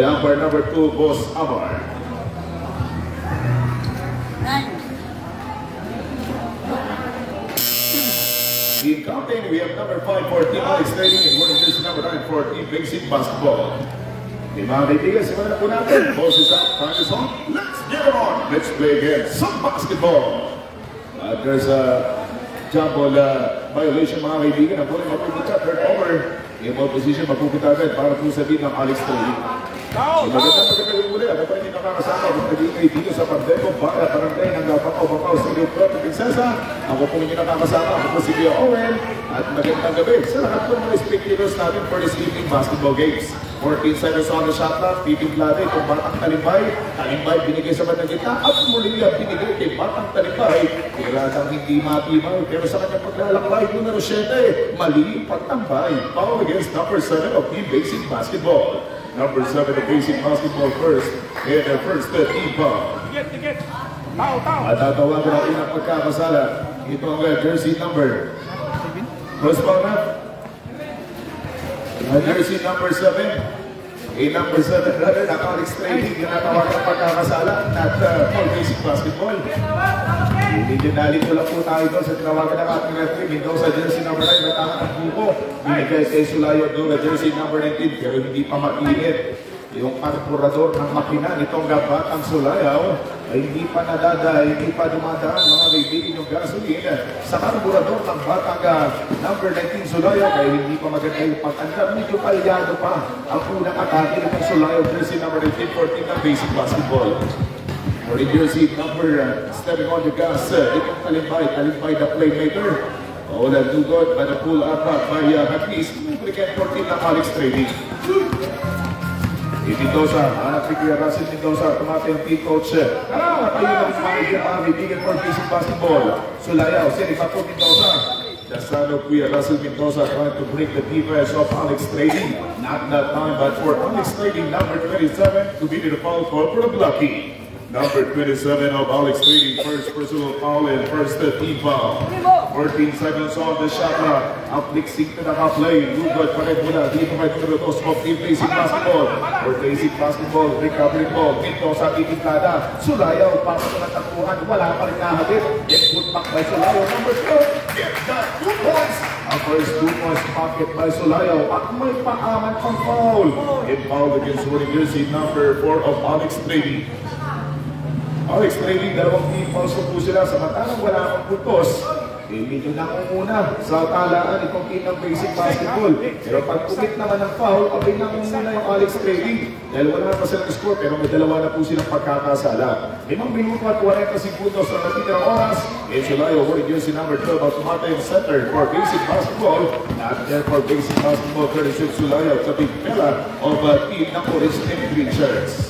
number 2, Boss Amar. In counting, we have number 5 for Team Alex Trading and winning jersey number 9 for Team Basic Basketball. Mga kaibigan, simulan na po natin. Boses up, time is on. Let's get it on. Let's play again some basketball. There's a jump ball violation, mga kaibigan. Ang puling mapupunta, third over. Yung ball position mapupunta agad para po sabihin ng Alex Trading. Magandang yung muli. Ano pa rin yung nakakasama kung nag-iingay dito sa Pandemo para barangay ng Bakaw-Bakaw Studio Club ng Prinsesa. Ako po yung nakakasama. Ako po si Leo Owen. At magandang gabi sa lahat po mga spectators natin for this evening basketball games. 14 seconds on the shot clock. Titimpla rin itong Batang Talimbay. Talimbay binigay sa bandang gitna. At muli binigay kay Batang Talimbay. Tiradang hindi matibay. Pero sa kanyang paglalakbay, numero 7. Mali pagtambay. Foul against number 7 of Team Basic Basketball. Number 7 of Basic Basketball first. And their first team foul. At tatawagan natin ang pagkakasala. Ito ang jersey number. First foul na. Jersey number 7. Number 7 brother, na Alex Trading, ginatawagan ang pagkakasala at for Basic Basketball. Dinali ko lang po tayo doon sa tinawagan ng ating referee. Mendoza, jersey number 9, natangan ang buko. Binigay kay Sulayo doon na jersey number 19, pero hindi pa makinit. Yung karburador ng makina nitong Batang Sulayaw ay hindi pa nadada, hindi pa dumadaan mga kaibigan yung gasolina sa karburador ng Batang number 19 Sulayaw, kaya hindi pa maganda yung pagkanda. Medyo palyado pa ang unang atake ng Sulayaw, jersey number 19, 14 ng Basic Basketball. For the jersey number stepping on the gas, itong Talimbay the playmaker. Ola Dugod, by the pull up by Hatis, lubricant 14 ng Alex Trading. Mendoza, anak ni Kuya Russell Mendoza, tumati ang team coach. Kayo na rin mga kaibigan for Basic Basketball. Sulayaw, Sinipato Mendoza. The son of Kuya Russell Mendoza trying to break the defense of Alex Trading. Not that time, but for Alex Trading, number 27, to be the foul call for the blocking. Number 27 of Alex Trading, first personal foul and first team foul. 14 seconds on the shot clock. Up-mixing to the half lane. Lugod pa rin mula. Dito kay numero 2 of Team Basic Basketball. For Basic Basketball, recovery ball. Mendoza titiplada. Sulayaw, pasok na takbuhan. Wala pa rin nahabit. Get good back by Sulayaw. Number 2. Get that 2 points. Ang first 2 points pocket by Sulayaw. At may paaman pang foul. And foul against winning jersey number 4 of Alex Trading. Alex Trading, dalawang team fouls po sila. Samantalang wala akong puntos. Medyo nangunguna sa talaan itong team ng Basic Basketball. Pero pag kumit naman ng foul, abay nangunguna yung Alex Trading. Dahil wala na pa silang score, pero may dalawa na po silang pagkakasala. 5 minuto at 40 segundos sa natitirang oras. And Sulayo, winning jersey number 12 at tumatay center for Basic Basketball. Not there for Basic Basketball, 36 Sulayo sa big fella of team ng orange and green shirts.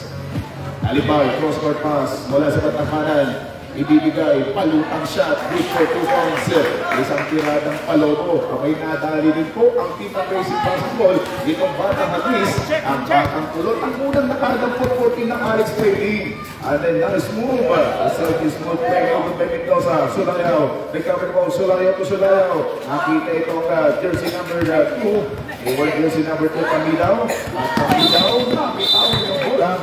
Alibay, cross-court pass mula sa batang kanan. Ibibigay, palutang shot, good for 2 points. Isang tiradang palobo. Kamay nadali din po ang team ng Basic Basketball. Itong Batang Hatis, ang Batang Kulot. Ang unang nakadampot 14 ng Alex Trading. And then nice move. A smooth play over by Mendoza. Sulayaw, recover the ball. Sulayaw to Sulayaw. Nakita itong jersey number 2. Over jersey number 2, Tamidaw. At Tamidaw, nakitaw yung bola.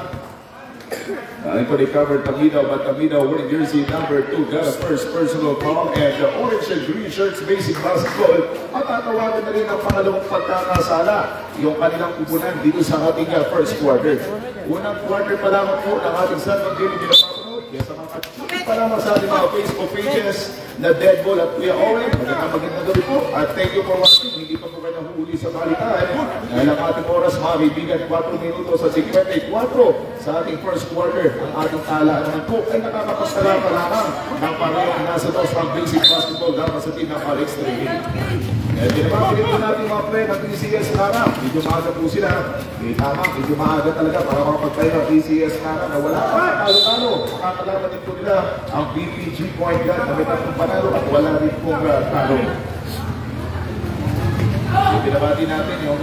Ito recovered Tamidaw, but Tamidaw winning jersey number 2 got a first personal foul, and the orange and green shirts Basic Basketball at tatawagan na rin ang pangalawang pagkakasala yung kanilang kupunan dito sa ating first quarter. Unang quarter pa lamang po ng ating Sunday game pinapapanood. Yes, ang mga pa lamang sa ating mga Facebook pages na Dead Ball at Kuya Owen. Magandang gabi po at thank you for watching. Hindi pa po kayo nahuli sa balitaan. Dahil ang ating oras mga kaibigan, 4 minuto sa 54 sa ating first quarter. Ang ating talaan naman po ay nakakapastala pa lamang ng parehong nasa dos ng Basic Basketball dapat sa team ng Alex Trading. Pinapapagin po natin mga play ng PCS Kara. Medyo maaga po sila. Tama, medyo maaga talaga para makapagplay ng PCS Kara na wala pa. Talo-talo. Makakalaman din po nila ang BPG point guard na may tatlong panalo at wala rin pong talo. Pinabati natin yung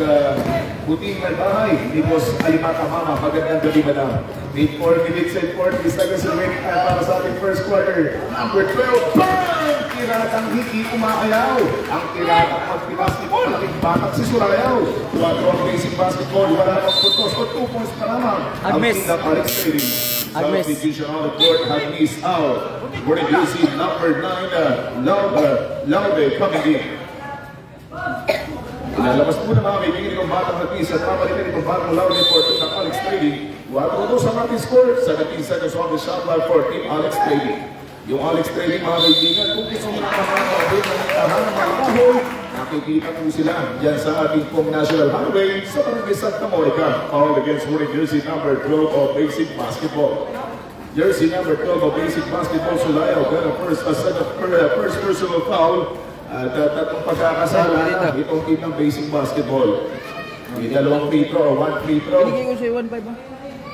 puting may bahay ni Boss Alimata Mama. Magandang gabi madam. 4 minutes and 40 seconds remaining time para sa ating first quarter. Number 12, bang! tiradang hindi umaayaw. Ang tiradang magpibasketball, ating batak si Sulayaw. 4 ang basic basketball, wala pang puntos o 2 points pa lamang. Ang Team Alex Trading. Substitution on the court, Agnes out. We're going to see number 9, Laude coming in. Ilalabas muna mga kaibigan itong batang Agnes at papalitan itong batang Laude for Team Alex Trading. 4-2 sa ating score, 17 seconds on the shot clock for Team Alex Trading. Yung Alex Trading mga kaibigan, kung gusto mo na kamamabit ng tahanan ng kahoy, nakikita po sila dyan sa ating pong National Highway sa Barangay Santa Monica. Foul against wearing jersey number 12 of basic basketball. Jersey number 12 of basic basketball, Sulayaw, got a first personal foul. At tatlong pagkakasala na itong team ng basic basketball. May 2 free throw, 1 free throw. Binigay ko siya 1-5 ba?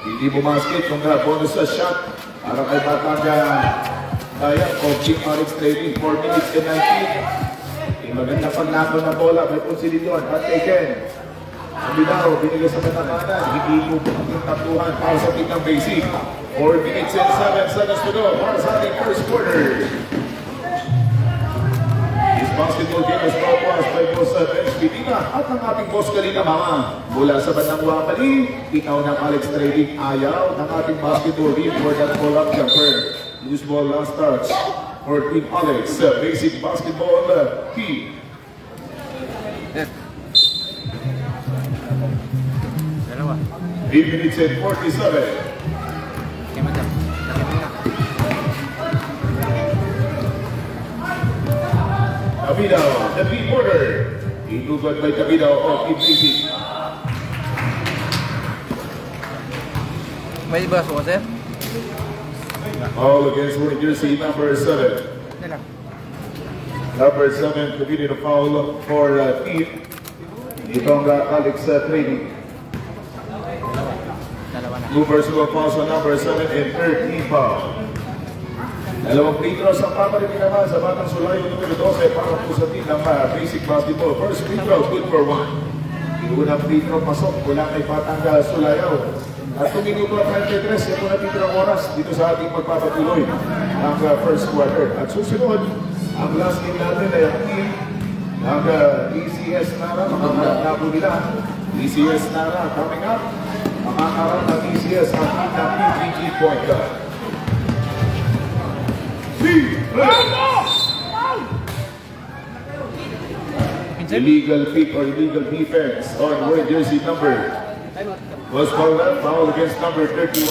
Hindi bumasket kung bonus sa shot para kay Batanga Daya of Team Alex Trading. 4 minutes and 19. Maganda paglako ng bola, may Ponsilidon, at taken. Ang Bidao, binigay sa matakanan, hindi mo ang taktuhan para sa team ng basic. 4 minutes and 7 seconds to go para sa ating first quarter. This basketball game is brought to us by Boss Bench Pitina at ang ating boss Kalina Mama. Mula sa bandang Wapali, ikaw ng Alex Trading, ayaw ng ating basketball game for that pull-up jumper. Loose ball last touch. For Team Alex, basic basketball key. 3 minutes and 47. Tabidao, the three-quarter. Itugod by Tabidao of Team Basic. May ba so sir? All against wearing jersey number 7. Number 7 committed a foul for team. Itong Alex Trading. Two personal fouls on number 7 and 13 foul. Dalawang free throws ang papalitin naman sa Batang Sulayaw numero 12 para po sa team ng basic basketball. First free throw, good for 1. Yung unang free throw pasok mula kay Batang Sulayaw. At 2 minuto at 33, yan po natin ng oras dito sa ating magpapatuloy ang first quarter. At susunod, ang last game natin ay ang team ng ECS Nara. Makakarap na po nila. ECS Nara coming up. Makakarap ng ECS ang team ng PPG Point Guard. Illegal pick or illegal defense on wearing jersey number was called out, foul against number 31.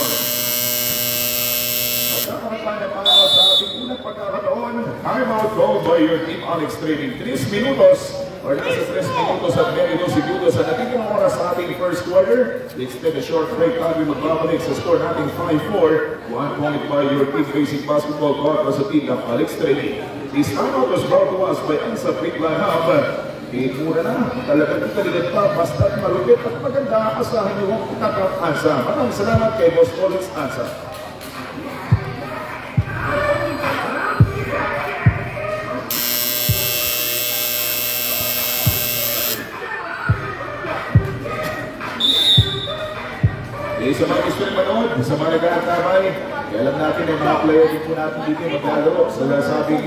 Time out called by your Team Alex Trading. 3 minutos or nasa 3 minutos at 22 segundos sa natiging oras sa ating first quarter. Let's take a short break tayo magbabalik sa score nating 5-4. 1 point by your Team Basic Basketball para sa team ng Alex Trading. This time out was brought to us by Ansa Bigla Hub. Mura na, talagang kaligat pa, basta't malupit at maganda, asahan niyo ang Takap Ansa. Maraming salamat kay Boss Collins Ansa. Sa mga gusto rin manood, sa mga nag-aatabay, alam natin ay mga player din po natin dito maglalaro sa nasabing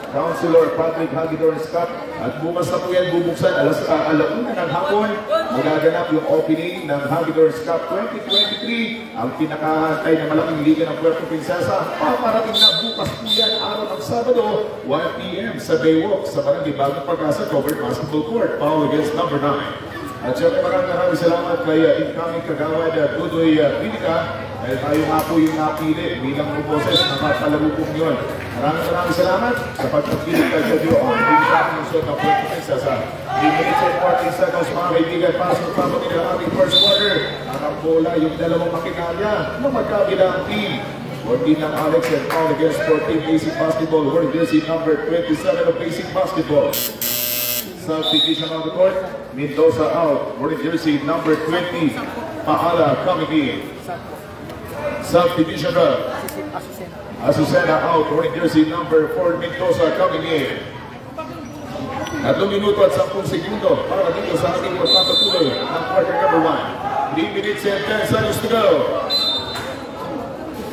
Councilor Patrick Hagedorn's Cup. At bukas na po yan bubuksan, alauna ng hapon, magaganap yung opening ng Hagedorn's Cup 2023, ang pinakahantay na malaking liga ng Puerto Princesa. Paparating na bukas po yan, araw ng Sabado, 1 p.m. sa Baywalk, sa Barangay Bagong Pag-asa Covered Basketball Court, foul against number 9. At syempre maraming salamat kay incoming kagawad Dudoy Pinica dahil tayo nga po yung napili bilang boses ng papalaro po yun. Maraming salamat sa pagpapili kay Jojo ang bilang ng Puerto Princesa. 3 minutes and 14 seconds mga kaibigan para sa pagpapili ng ating first quarter. Ang bola yung dalawang makinarya ng magkabilang team. 14 ng Alex and foul against 14 basic basketball. Wearing jersey number 27 of basic basketball. Substitution on the court, Mendoza out, wearing jersey number 20, Paala coming in. Substitution Azucena out, wearing jersey number 4, Mendoza coming in. 3 minuto at 10 segundo para dito sa ating magpapatuloy ng quarter number 1. 3 minutes and 10 seconds to go.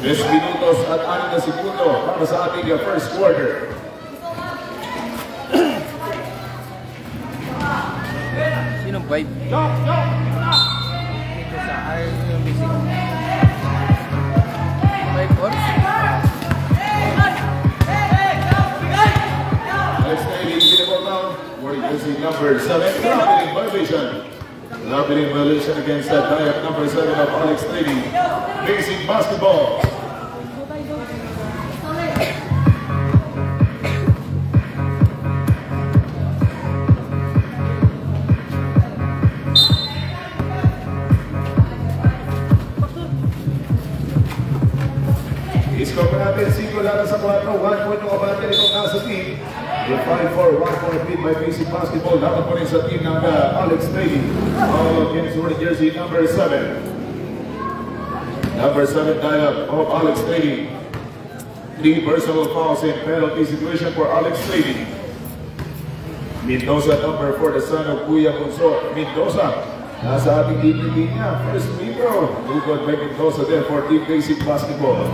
3 minutos at 6 na segundo para sa ating first quarter. Vibe. Ito sa yung basic. Vibe or? Alex Navy, beautiful now. We're using number 7. Traveling violation. Traveling violation against that diet number 7 of Alex Navy. Basic basketball. Iskop natin, 5 lang sa 4, 1 point ng kabante itong nasa team. Yung 5-4, 1 point lead by basic basketball. Dapat pa rin sa team ng Alex Navy. All against wearing jersey number 7. Number 7 tie-up of Alex Navy. 3 personal fouls in penalty situation for Alex Navy. Mendoza number 4, the son of Kuya Bunso. Mendoza, nasa ating team niya. First free throw. Good by Mendoza there for team basic basketball.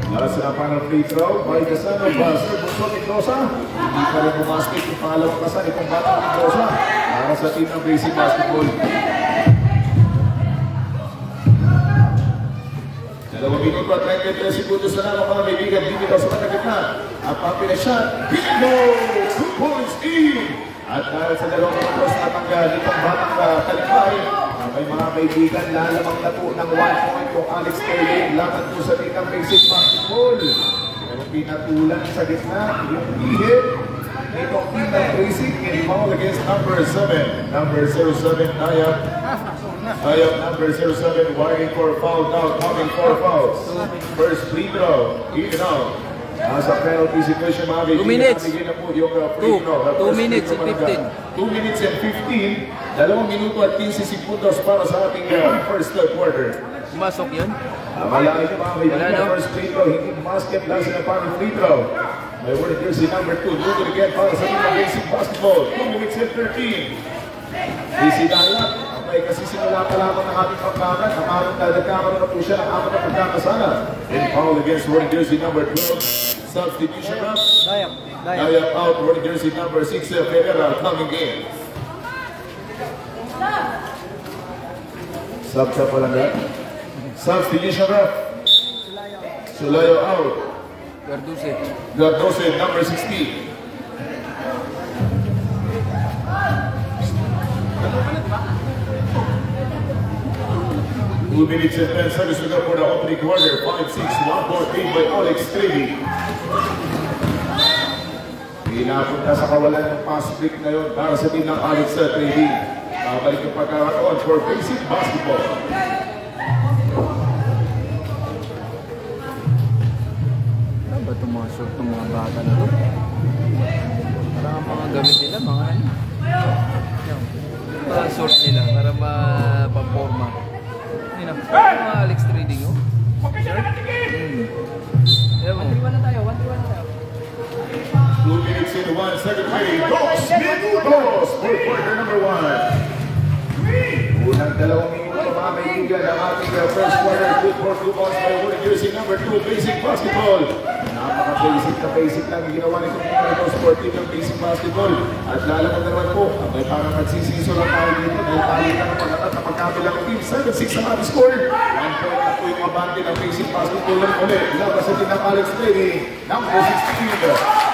Nasa na final free throw by the son of Sir Bunso Mendoza. Hindi pa rin bumasket yung pangalawang kasan itong batang Mendoza para sa team ng basic basketball. Dalawang minuto at 33 segundos na lang mga kaibigan. Dito sa matagitna. Ang papi na shot. Bingo! 2 points in! At dahil sa dalawang minutos na tanggal itong batang Talibay, may mga kaibigan lalamang na po ng 1 point kung Alex Navy laban po sa tinang basic basketball. Pero pinatulan sa gitna yung hihit itong team ng basic in foul against number 7. Number 07 Tayab. Tayab number 07 wiring for foul now, coming 4 fouls. First free throw, in and out. Nasa penalty situation mga 2 minutes. 2 minutes and 15. 2 minutes and 15. 2 minuto at 15 segundos para sa ating first quarter. Pumasok yun? Malaki yung mga kaibigan. First free throw, hindi basket lang sila para free throw. May word jersey number 2. Moving again para sa team ng basic basketball. 2 minutes and 13. Easy dial-up. May kasi simula pa lamang ng ating pagkakan. Nagkakaroon na po siya ng apat na pagkakasala. And foul against word jersey number 12. Substitution up. Dayap out. Word jersey number 6. Ferreira coming in. Sub siya pala nga. Substitution up. Sulayo out. Gardose number 16. Two minutes and 10 seconds to go for the opening quarter. 5-6, 1-4 by Alex Navy. Pinapunta sa kawalan ng pass break na yun para sa team ng Alex Navy. Babalik yung pagkakataon for basic basketball. Ano ba itong mga short ng mga bata na ito? Parang mga gamit nila, mga ano? Parang short nila para mapamporma. Yun ang mga Alex Trading, oh. Ewan mo. 1-3-1 na tayo, 1-3-1 na tayo. 2 minutes in 1 second period. Dos minutos for quarter number 1. Unang 2 minuto mga kaibigan ang ating first quarter. Good for 2 points by word jersey number 2, basic basketball. Napaka-basic lang yung ginawa nitong mga sportive ng basic basketball. At lalaman na naman po, may parang nagsisiso lang tayo dito dahil tayo na pagkakat na pagkabilang team. 7-6 ang ating score. 1 point na po yung abante ng basic basketball lang ulit. Labas sa team ng Alex Navy, number 16.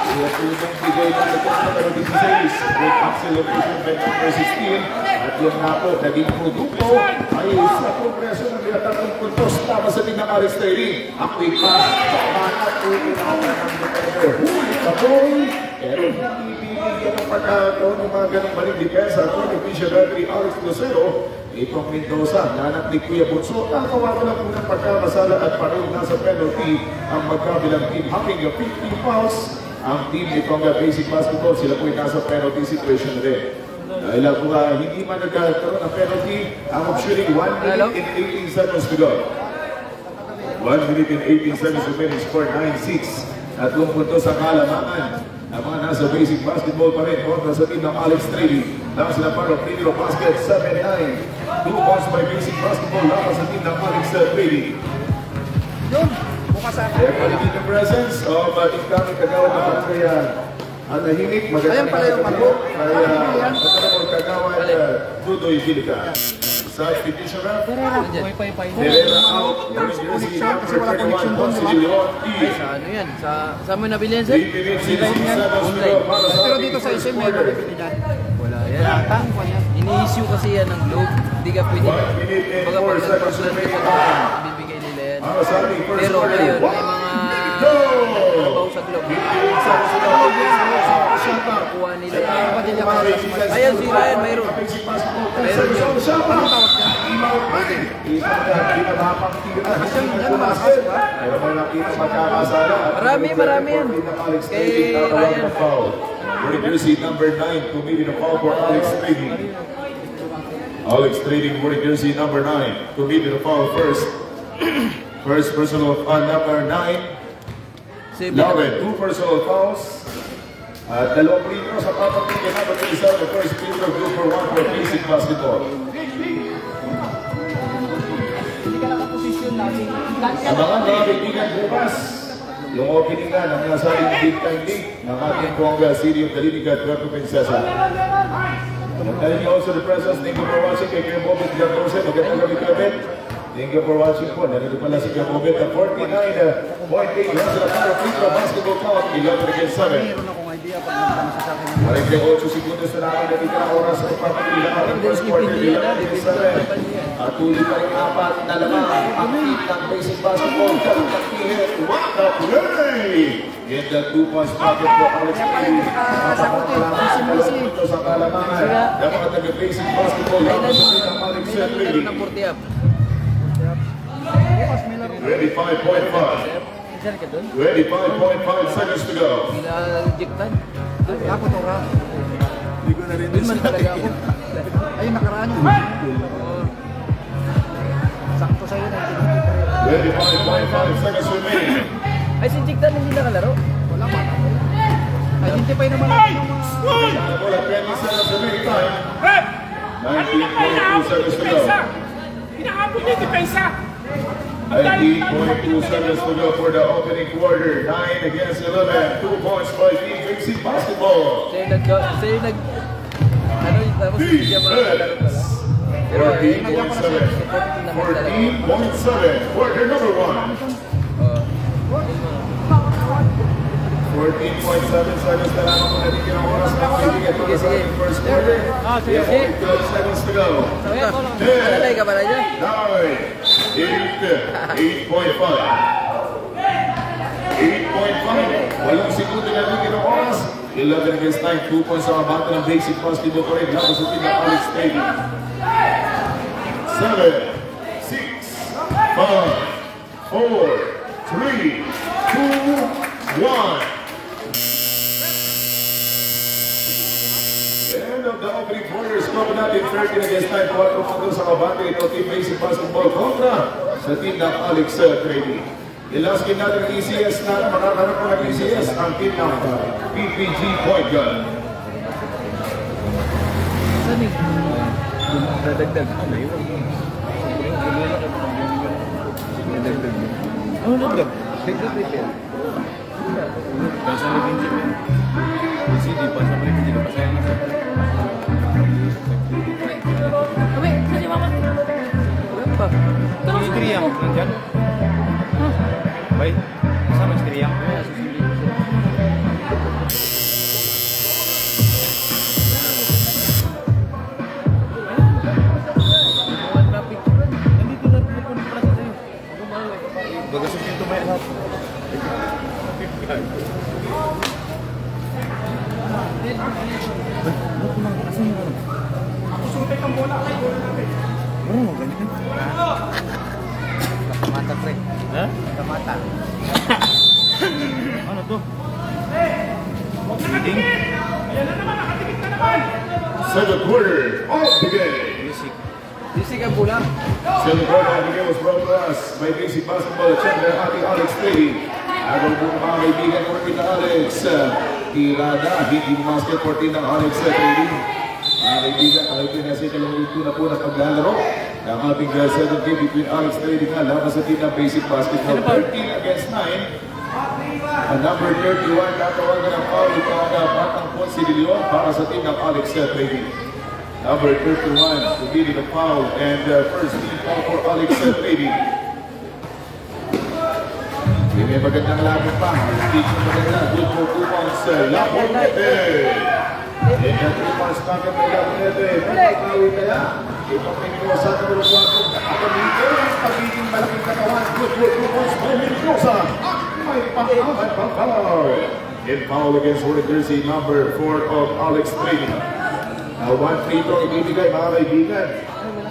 Iya po yung bigay ng number 16. Great acceleration by number 16. At yung nga po, naging produkto ay sa progreso ng mga 3 puntos. Labas sa team ng Alex Navy. Ang quick pass, pamanat po yung huli ka po, pero hindi binigyan ng pagkakataon ng mga ganong maling depensa. According to Fisher Referee Alex Lucero, itong Mendoza, nanak ni Kuya Bunso, nakawa ko lang po ng pagkakasala at pareho nasa penalty ang magkabilang team. Having a 15 fouls, ang team itong basic basketball, sila po yung nasa penalty situation rin. Dahil po hindi man nagkaroon ng penalty, ang shooting 1 minute and 18 seconds to go. 1 minute and 18 seconds to finish for 9-6. At puntos ang kalamangan. Ang mga nasa basic basketball pa rin. Kontra sa team ng Alex Navy. Nasa na para free throw basket 7-9. 2 points by basic basketball. Nasa sa team ng Alex Navy. Kaya quality the presence of incoming kagawad na kaya ang nahimik. Magandang kagawad. Kaya magandang kagawad. Dudoy Bilica. Substitution ref. Andyan. out. Jersey number 31, Ponce de Leon. Sa ano yan? Saan mo nabili yan, sir? 3 minutes and 6 seconds to go para sa Pero ating dito sa first SM, may quarter. mabibili dyan. Wala yan. Tang pa yan. Ini-issue kasi yan ng Globe. Hindi ka pwede. 1 minute and Baga 4 pag seconds nag-plan ka remaining. sa Globe, bibigay nila yan. Para sa ating first Pero quarter. ngayon, may 1 mga go! trabaho sa Globe. Kuha nila yan. Ayan, si Ryan, mayroon. Mayroon yun. Marami yan. Kay Ryan. Wearing jersey number 9, committed a foul for Alex Trading. Alex Trading wearing jersey number 9, committed a foul first. First personal number 9. Lauren, 2 personal fouls. Dalawang free throws sa papakita na mag-isa the first free throw group for 1 for basic basketball. Sa mga kaibigan bukas, yung opening na ng nasabing Big Time League ng ating Conga City of Dalinica, Puerto Princesa. And then also the presence, thank you for watching kay Kuya Bobet Jacose, magandang gabi Kuya. Thank you for watching po. Narito pala si Kuya Bobet na 49.8 has a power free throw basketball count, 11 against 7. Meron akong idea pag nagtanong sa akin. 48 segundos na namin na titira oras sa pagpapatuloy ng ating first quarter, 11 against 7. At tuloy pa rin 4 na lamang ang team ng basic basketball. Kapatihit, what a play! Get the 2 points pocket for Alex Kelly. Napakalaman ito sa kalamangan. Dapat taga-basic basketball. Dapat sa team ng Alex Kelly. Ng 40 up. Ready 5.5. 25.5 seconds to go. Pinajektan. Ako to, Ra. Hindi ko na rin Doon man talaga ako. Ayun, nakaraan yun. Sakto sa'yo na. Ready 5.5 seconds remaining. Ay, si Jektan hindi nakalaro. Wala man. Identify naman natin yung mga... Bola 20 seconds remaining time. 19.2 seconds to go. Hinahabol niya yung depensa. 19.2 seconds to go for the opening quarter. 9 against 11. 2 points by Team Basic Basketball. Sa'yo nag... Ano, tapos hindi siya makakalaro pala. Pero, 14.7. 14.7. Quarter number 1. 14.7 seconds na lamang kung natigil ang oras na kaibigan para sa ating first quarter. sige. 12 seconds to go. Sanay ka pala dyan. 9, 8, 8.5. 8.5. Walang segundo na natigil ang oras. 11 against 9. 2 points sa mabata ng basic basketball ko rin. Laban sa team ng Alex Stadium. 7, 6, 5, 4, 3, 2, 1. End of the opening quarter, score natin 13 against 9, 4 puntos sa kabante ito team basic basketball kontra sa team ng Alex Trading. Ilaskin natin ang ECS na makakarap ng ECS ang team ng PPG Point Guard. Saan eh? Dadagdag. Ano yun? Dadagdag. Ano dadagdag? Dadagdag repair. Basta may binti mo. CD, basta may binti mo. Pasaya na siya. Uy, saan si mama? Wala pa. Yung istriyang, nandyan? Bay, kasama yung istriyang? Nandito na pinupunin pala sa sa'yo. Bagasok yung tumay lahat. Mata pre. Ha? Mata. Ano to? Leading? Second quarter of the game. Music. Disi ka pula. Second quarter of the game was brought to us by basic basketball. Siyempre ang ating Alex Trading. Agad po mga kaibigan ko rin na Alex. Tirada, hindi basket for team ng Alex Trading. Mga kaibigan, kahit pinasa kalungito na po na paglalaro ng ating second game between Alex Trading na laban sa team ng basic basketball. 13 against 9. Ang number 31, tatawagan ng foul ito ang Batang Ponce de Leon para sa team ng Alex Trading. Number 31 committed a foul and first team foul for Alex Brady. May magandang laban pa. Hindi ko maganda. Good for 2 points. Lapunete. And that 3 points back up by Lapunete. Pagkawi kaya. Ipang Mendoza na number 4. Pagiging malaking katawan. Good for 2 points by Mendoza. May pang-aman pang foul. And foul against Hornet jersey number 4 of Alex Brady. Now, 1 free throw ibibigay mga kaibigan.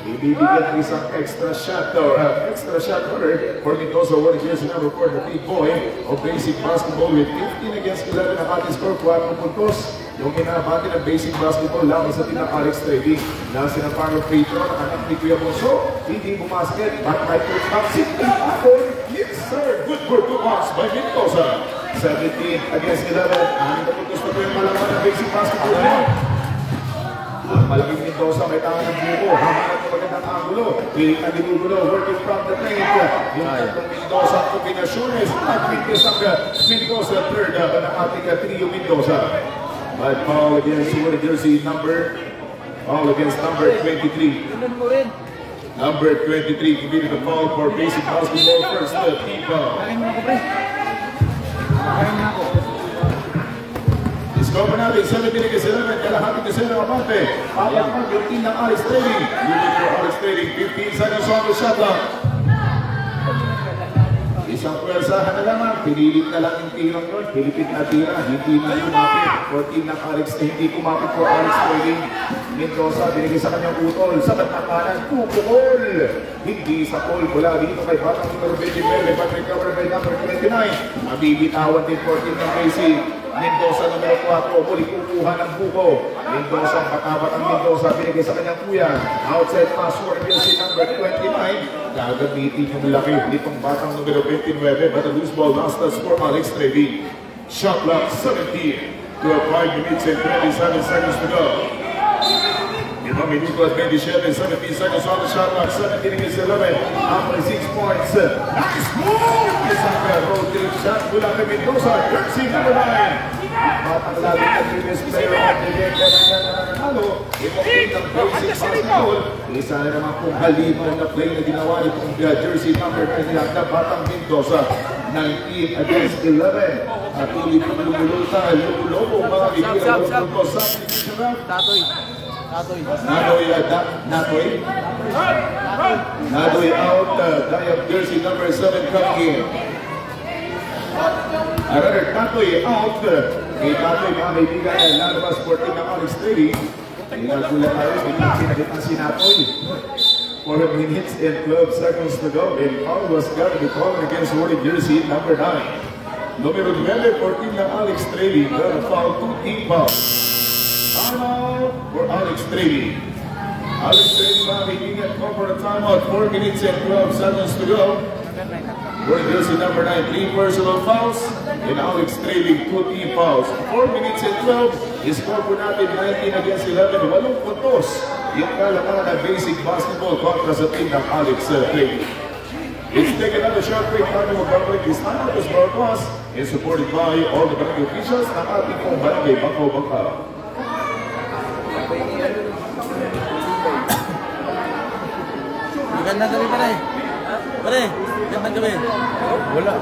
Ibibigyan ng isang extra shot order for Mendoza. Hornet jersey number 4, the big boy of basic basketball with 15 against 11 na ating score, 4 puntos. Yung inabati ng basic basketball laban sa team ng Alex Trading. Nasa ng final free throw ng anak ni Kuya Bonso. Hindi bumasket. Back by coach Maxi. Yes sir. Good for 2 points by Mendoza. 17 against 11. Aning na puntos na po yung malaman ng basic basketball. Malaking Mendoza, may tangan ng buko. Hamangat ng magandang angulo. Piling na dinugulo, working from the paint. Yung tatlong Mendoza ang kombinasyones. At Mendoza ang Mendoza, third ng ating trio Mendoza. But foul against jersey number 23. Number 23 committed the foul for basic basketball. First team foul. Discover natin, 17-11, kalahati kasi ng Amante. Papakpag yung team ng Alex Trading. Unit for Alex Trading, 15 seconds on the shot clock. Isang pwersahan na lamang, pinilit na lang yung tirang yun. Pilipit na tira, hindi na kumapit. For team ng Alex, hindi kumapit for Alex Trading. Mendoza, binigay sa kanyang utol. Sa katakanan, pupukol. Hindi sa pole, mula dito kay Batang numero 29, but recovered by number 29. Mabibitawan din for team ng Casey. Mendoza numero 4, muli kukuha ng buko. Mendoza, patapat ang Mendoza, binigay sa kanyang kuya. Outside pass for jersey number 29. Gagamitin yung laki nitong Batang numero 29, but a loose ball masters for Alex Trading. Shot clock 17 to 5 minutes and 27 seconds to go. Ito minuto at 27, 17 seconds on the shot clock, 17 against 11, after 6 points. Nice move! Isang road trip shot mula kay Mendoza, jersey number 9. Batang lalo na previous player at the game na nanalo. Itong team ng basic basketball. Isa na naman kung halimaw na play na ginawa itong jersey number 9 na Batang Mendoza. 19 against 11. At ulit ng lumulutan, lumulobo mga bigyan ng puntos sa division round. Nadoy out, Dayap jersey number 7 coming in. Another Natoy out. Kay Natoy mga kaibigan ay lalabas for team ng Alex Trading. Inagulat tayo, pinagkinagitan si Natoy. 4 minutes and 12 seconds to go. And foul was got to be called against Hornet jersey number 9. Numero 9 for team ng Alex Trading. Got a foul, 2 team fouls. Timeout for Alex Trading. Alex Trading mga kaibigan, call for a timeout. 4 minutes and 12 seconds to go. Hornet jersey number 9, 3 personal fouls. And Alex Trading, 2 team fouls. 4 minutes and 12. Score po natin 19 against 11. 8 puntos. Yung kalaman na basic basketball kontra sa team ng Alex Trading. Let's take another short break. Bago magbabalik this time out is brought to us and supported by all the barangay officials ng ating pong barangay Bangko-Bangka. Magandang gabi pare. Pare, magandang gabi. Wala.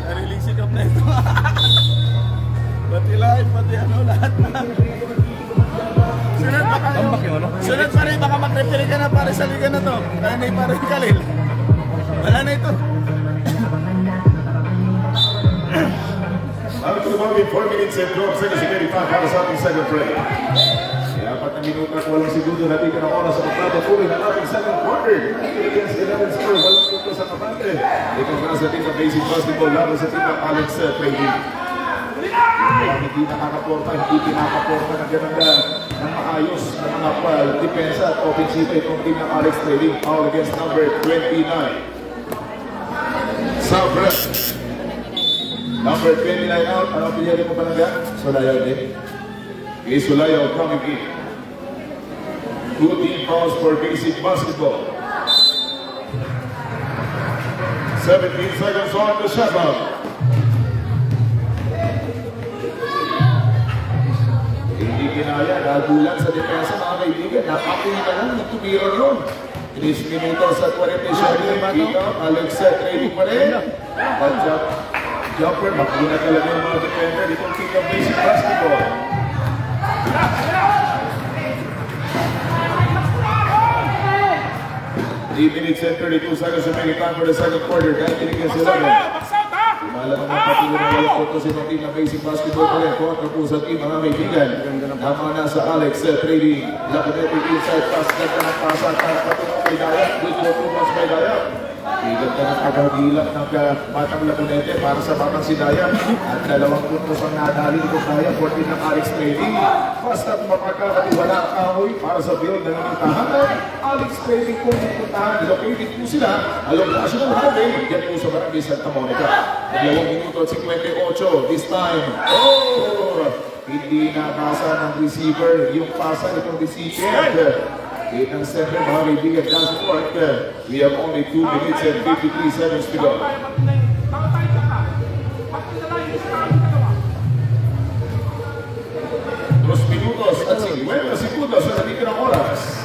Sariling sikap na ito. Pati live, pati ano, lahat na. Sunod pare, baka mag-referee ka na pare sa liga na to. Kaya na pare Kalil. Wala na ito. Bago tumawin, 4 minutes and 12 seconds and 25 para sa ating second break. Kaya 4 na minuto at walang segundo natin ka ng oras sa pagpapatuloy ng ating second quarter. Against 11 score, walang punto sa kapante. Ito na sa team ng basic basketball laban sa team ng Alex Trading. Hindi nakakaporta, hindi pinakaporta ng ganda ng maayos ng mga depensa at offensive itong team ng Alex Trading. Foul against number 29. Sabra. Number 29 out. Ano pinili mo pa lang yan? Sulayaw din. Okay, Sulayaw coming in. 2 team fouls for basic basketball. 17 seconds on the shot clock. ginaya, nagulan sa depensa mga kaibigan. Napakuha na lang, nagtumira yun. 3 minutos at 47. Dito, Alex trading pa rin. At jumper, makuna talaga yung mga defender. Itong King of Basic Basketball. 3 minutes and 32 seconds remaining time for the second quarter. 19 against 11. Malang ang patuloy na walang puntos itong team ng Basic Basketball pa rin. Kontra po sa team mga kaibigan. Tama na sa Alex trading. Lapunete inside pass. Ganda ng pasa. Patunong kay Dayap. Good for 2 months kay Dayap. Ganda ng pagkagilap ng batang Lapunete para sa batang si Dayap. At 2 puntos ang nadali nito Dayap. 14 ng Alex trading. Basta't mapagkakatiwala ang kahoy para sa build ng inyong tahanan. Alex trading po ng puntahan. Located po sila along National Highway. Diyan po sa Barangay Santa Monica. 2 minuto at 58. This time, hindi nabasa ng receiver yung pasa nitong receiver. Itang center mga kaibigan doesn't work. We have only 2 minutes and 53 seconds to go. 2 minutos at 50 segundos sa nabitirang oras.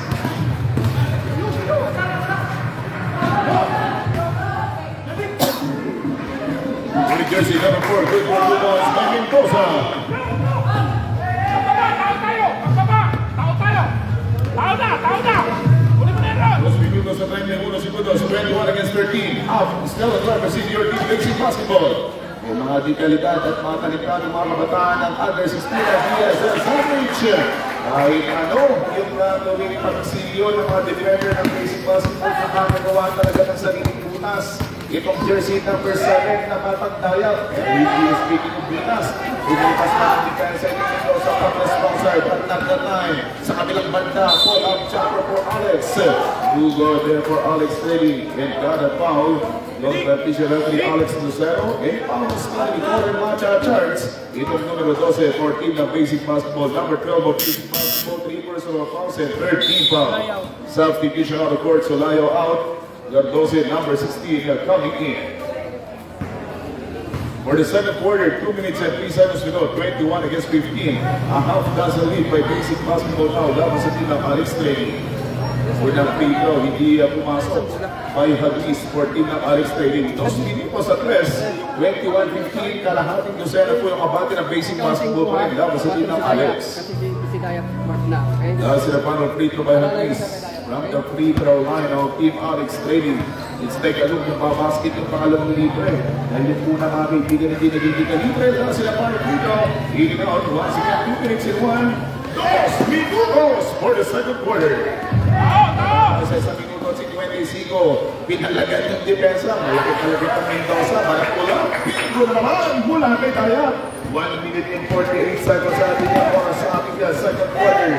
Jersey number 4, good for 2 balls by Mendoza. Dos minutos at 31 segundos, 21 against 13. Half, Stella Clark, senior team Basic Basketball. May mga dekalidad at mga talikado mga kabataan ng under 16 at DSL Sandwich. Kahit ano, yung gawin pagsilyo ng mga defender ng Basic Basketball na nakagawa talaga ng sariling butas. Itong jersey number 7 na batang Dayap. MVP speaking of butas. Bumipas na ang depensa nito sa pag-sponsor at nag-9 sa kabilang banda. Pull-up jumper for Alex. Good there for Alex Reddy. And got a foul. Long official referee Alex Lucero. And fouls na ni Corey Macha Charts. Itong numero 12 for team ng Basic Basketball. Number 12 of Basic Basketball. 3 personal fouls and 13 foul. Substitution out of court. Solayo out. Gardoze, number 16, coming in. For the second quarter, 2 minutes and 3 seconds to go, 21 against 15. A half dozen lead by Basic Basketball now. Dapat sa team ng Alex Trading. Unang free throw, hindi pumasok. By Hagis for team ng Alex Trading. 2 minutos at 3, 21-15. Kalahating dosena po yung abate ng Basic Basketball pa rin. Dapat sa team ng Alex. Dahil sila pa ng free throw by Hagis. From the free throw line of Team Alex Trading. Let's take a look yung babasket yung pangalawang libre. Dahil yung una mga kaibigan hindi nagiging libre. Dahil sila pa ng free throw. Eating out once again, 2 minutes and 1. 2 minutos for the second quarter. Sa isang minuto at 55, pinalagan yung depensa. Malapit-malapit ang Mendoza. Para pula. Pingo na naman mula kay Dayap. 1 minute and 48 seconds sa ating oras sa ating second quarter.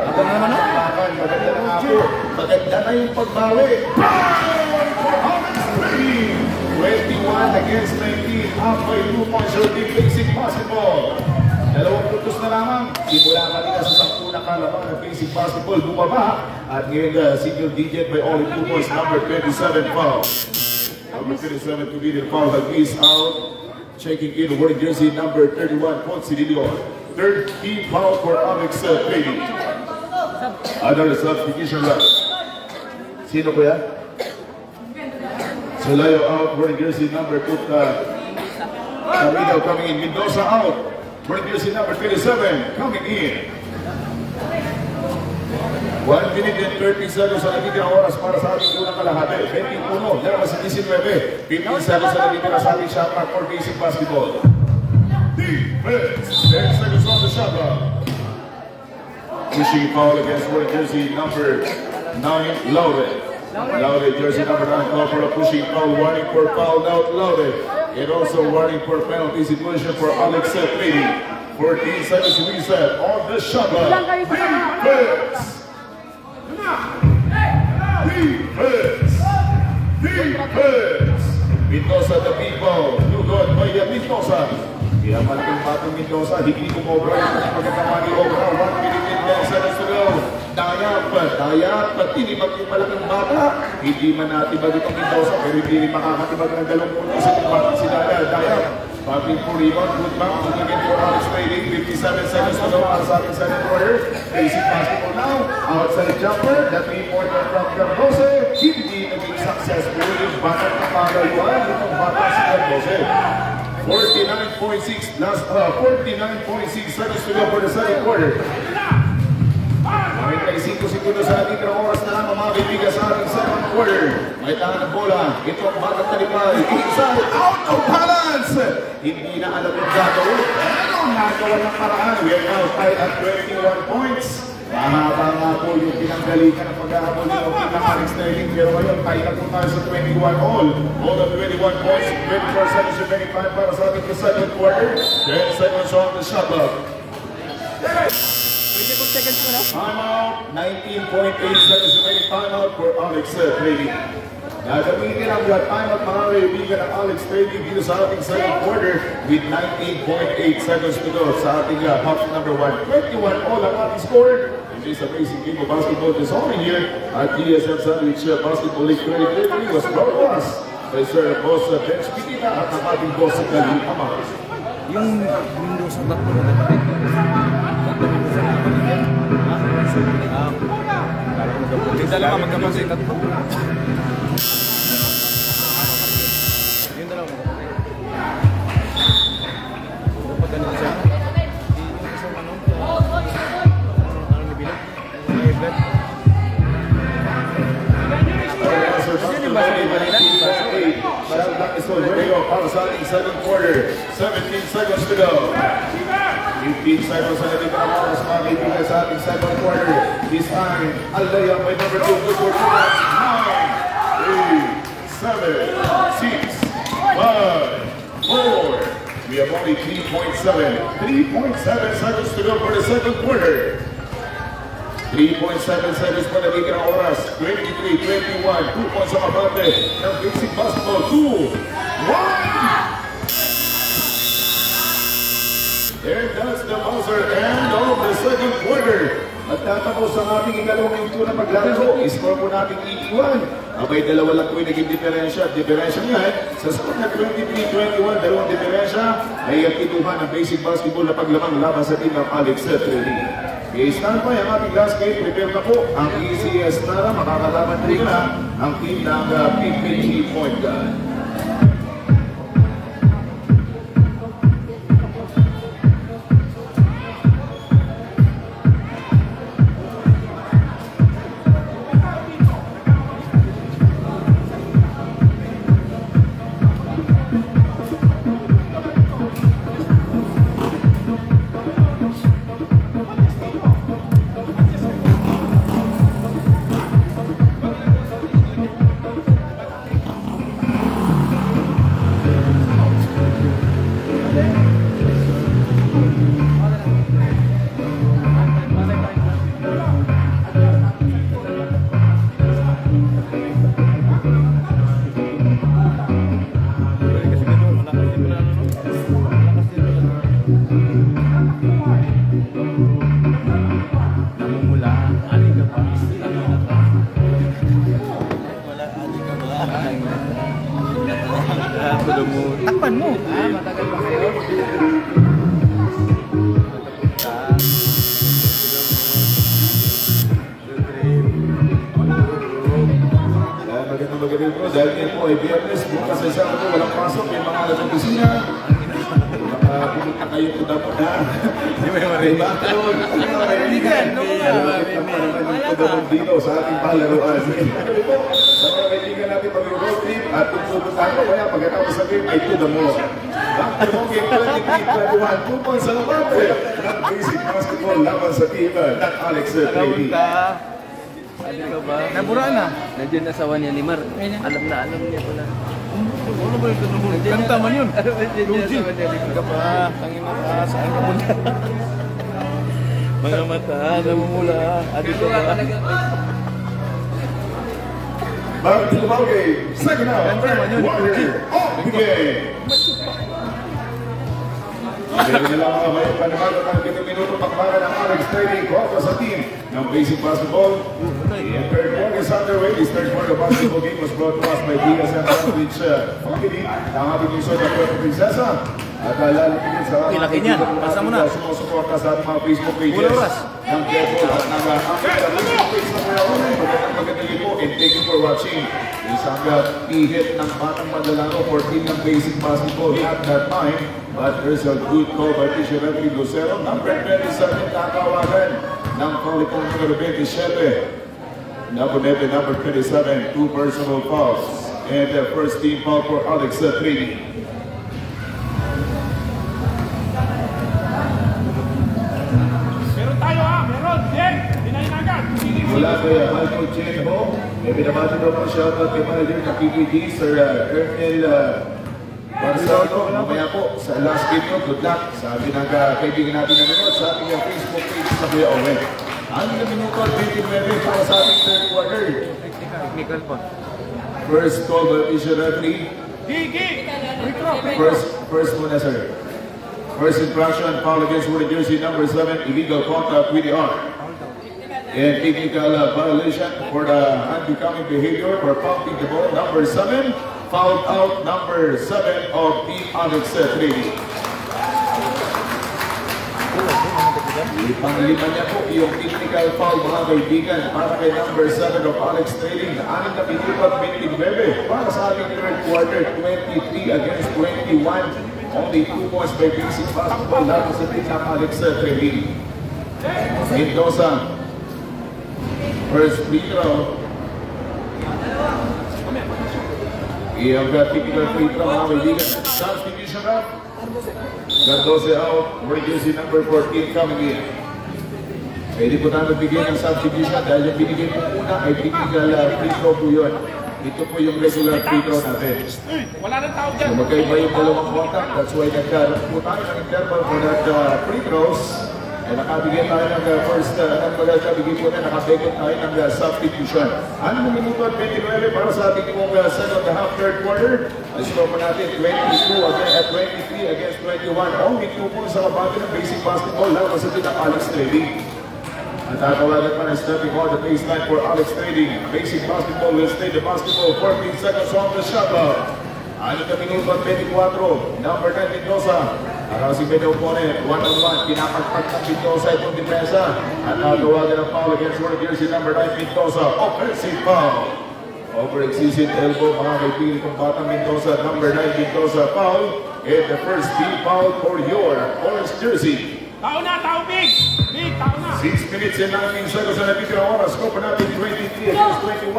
Ito naman ang lakan. Maganda na nga po. Maganda na yung pagbawi. 21 against 19. Half by 2 points for the Basic Basketball. 2 puntos na lamang. Simula kanina sa 10 na kalaban ng Basic Basketball. Bumaba. At ngayon single digit by only 2 points. Number 27 foul. Number 27 to be the foul. Hagis out. Checking in wearing jersey number 31, Ponce de Leon. 13 foul for Alex Trading. Another substitution round. Sino po yan? Solayo out, wearing jersey number 2. Camino coming in. Mendoza out, wearing jersey number 27, coming in. 1 minute and 30 seconds sa nagiging oras para sa ating unang kalahati. 21, dalawa sa 19, 15 seconds sa nagiging sa ating shot clock for Basic Basketball. Defense, 10 seconds on the shot clock. Pushing foul against wearing jersey number 9, Laude. Laude, jersey number 9, call for a pushing foul, warning for foul out, Laude. And also warning for penalty situation for Alex Trading. 14 seconds to reset on the shot clock. Defense. Defense! Mendoza the people. Good by Mendoza. Kaya malaking batang Mendoza. Hindi kumobra yung pagkakama ni Obra. 1 minute and 10 seconds to go. Dayap. Tinibag yung malaking bata. Hindi man natibag itong Mendoza. Pero hindi rin makakatibag ng 2 puntos sa batang si Dayap. Battling for rebound, good bounce, looking again for Alex Trading, 57 seconds to go para sa ating second quarter. Basic basketball now, outside jumper, that 3-pointer from Cardoso, hindi naging successful yung batang kapagayuan, itong batang si Cardoso. 49.6 seconds to go for the second quarter. 45 segundos sa ating oras na lang mga kaibigan sa ating second quarter. May tahan ng bola. Ito ang batang talipay. Inside, out of balance. Hindi na alam yung gagawin. Pero nagawa ng paraan. We are now tied at 21 points. Mahaba nga po yung pinanggalikan ng pag-ahabol ng Alex Sterling. Pero ngayon, tayo na po tayo sa 21 all. All of 21 points, 24 seconds to 25 para sa ating second quarter. 10 seconds on the shot clock. 24 seconds mo na. Timeout, 19.8 seconds remaining timeout for Alex Trading. Gagamitin ang timeout mga kaibigan ng Alex Trading dito sa ating second quarter with 19.8 seconds to go sa ating box number 1. 21 all ang ating score. In this amazing game of basketball this morning here at DSM Sandwich Basketball League 2023 was brought to us by Sir Boss Bench Pitita at ang ating boss sa Galil Amar. Yung window sa back mo na kapatid. Yung dalawa magkapatid. Yung dalawa magkapatid. Dapat ganun siya. Yung isang ano nabilog. Eblet. Para sa ating second quarter, 17 seconds to go. 15 seconds na natin para para sa mga kaibigan sa ating second quarter. This time, Alaya by number 2, good for 2, 9, 8, 7, 6, 5, 4. We have only 3.7 seconds to go for the second quarter. 3.7 seconds pa nagiging ang oras. 23-21. 2 points sa mabate ng basic basketball. 2, 1. And that's the buzzer end of the second quarter. At tatapos ang ating ikalawang minuto na paglalaro. I-score po natin 81. Abay, dalawa lang po yung naging diferensya. Diferensya niya sa score na 23-21, dalawang diferensya ay kinuha ng basic basketball na paglamang laban sa team ng Alex Trading. I-stand by ang ating last game. Prepare na po ang ECS Tara. Makakalaban rin na ang team ng PPG Point Guard. Takpan mo. Matagal pa kayo. Magandang po dahil ngayon po ay Biyernes. Bukas ay Sabado po walang pasok. May mga alam ng kusina. Pumunta kayo po dapat na. Hindi mo yung marinig. Kaibigan, dito sa ating palaruan. Sa mga kaibigan natin mag-road trip at kung pupuntahan ko kaya pagkatapos sa game ay to the mall. After mo game 23-21, 2 points sa labate ng basic basketball laban sa team ng Alex Trading. Ano ba? Nabura na. Nandiyan na sa Wanya ni Mar. Alam niya pala. Ano ba yung tunumulong? Kanta man yun. Luigi. Ka pa. Tangin na ka. Saan ka muna? Mga mata. Namumula. Dito ba? Back to the ball game. Second out. Warrior off the game. Meron nila mga may panabago ng 7 minuto pakbara ng Alex Trading kontra sa team ng basic basketball. The third quarter is underway. This third quarter basketball game was brought to us by DSM Sandwich Family. Ang ating lungsod ng Puerto Princesa. At lalapit sa Uy, laki niyan. Pasa mo na. sumusuporta sa ating mga Facebook pages. Ulo oras. Ng Devil at ng Facebook page na kuya Owen. Magandang po and thank you for watching. Isang hit ng Batang Mandalano for team ng basic basketball at that time. But there's a good call by Tisha Referee Lucero. Number 27 tatawagan ng Paulikong number 27. Number 27, 2 personal fouls. And the first team foul for Alex Trady. Meron tayo ha, meron. Jen, hinahin agad. Mula kay Michael Chenho, binabati daw po siya at kay manager ng PPD, Sir Colonel Barzano. Mamaya po, sa last game nyo, good luck. Sabi ng kaibigan natin na nanood sa ating Facebook page sa Kuya Owen. Ang minuto at 29 para sa ating third quarter. Technical po. First call by Tisha Referee. Gigi, retro. First muna, sir. First infraction, foul against Woody jersey number 7, illegal contact with the arm. And technical violation for the unbecoming behavior for pumping the ball. Number 7, fouled out number 7 of Team Alex Trady. Ipanglima niya po yung technical foul, mga kaibigan, para kay number 7 of Alex Trady. 6 na pinipat 29 para sa ating third quarter, 23 against 21. Only 2 points by basic basketball laban sa team ng Alex Trady. Mendoza, first free throw. Iyang typical free throw, mga kaibigan. Substitution up. Mendoza out, jersey number 14 coming in. Pwede po namin bigyan ng substitution dahil yung binigay po una ay typical free throw po yun. Ito po yung regular free throw natin. Wala nang tao dyan. So magkaiba yung dalawang contact, that's why nagkaroon po tayo ng interval for that free throws. Nakabigay tayo ng first, nakabigay po na nakabigay tayo ng substitution. Ano mo minuto at 29 para sa ating kong second half, third quarter. Asuro po natin 22 at 23 against 21. Only 2 points sa kabati ng basic basketball laban sa team ng Alex Trady. At tatawagan pa ng stepping on the baseline for Alex Trady. Basic basketball will stay the basketball 14 seconds on the shot clock. Ano ka minuto at 24, number 9 Mendoza. Araw si Pedro opponent, 1-on-1, pinapagpag ng Mendoza itong depensa. At natawagan ang foul against World Jersey number 9 Mendoza. Offensive foul. Over-exceeded elbow, mga kaibigan kong Batang Mendoza, number 9 Mendoza foul. And the first team foul for your orange jersey. Tao na, tao big. Big, tao na. 6 minutes and 19 seconds na nabitin ang oras. Score pa natin 23 against 21.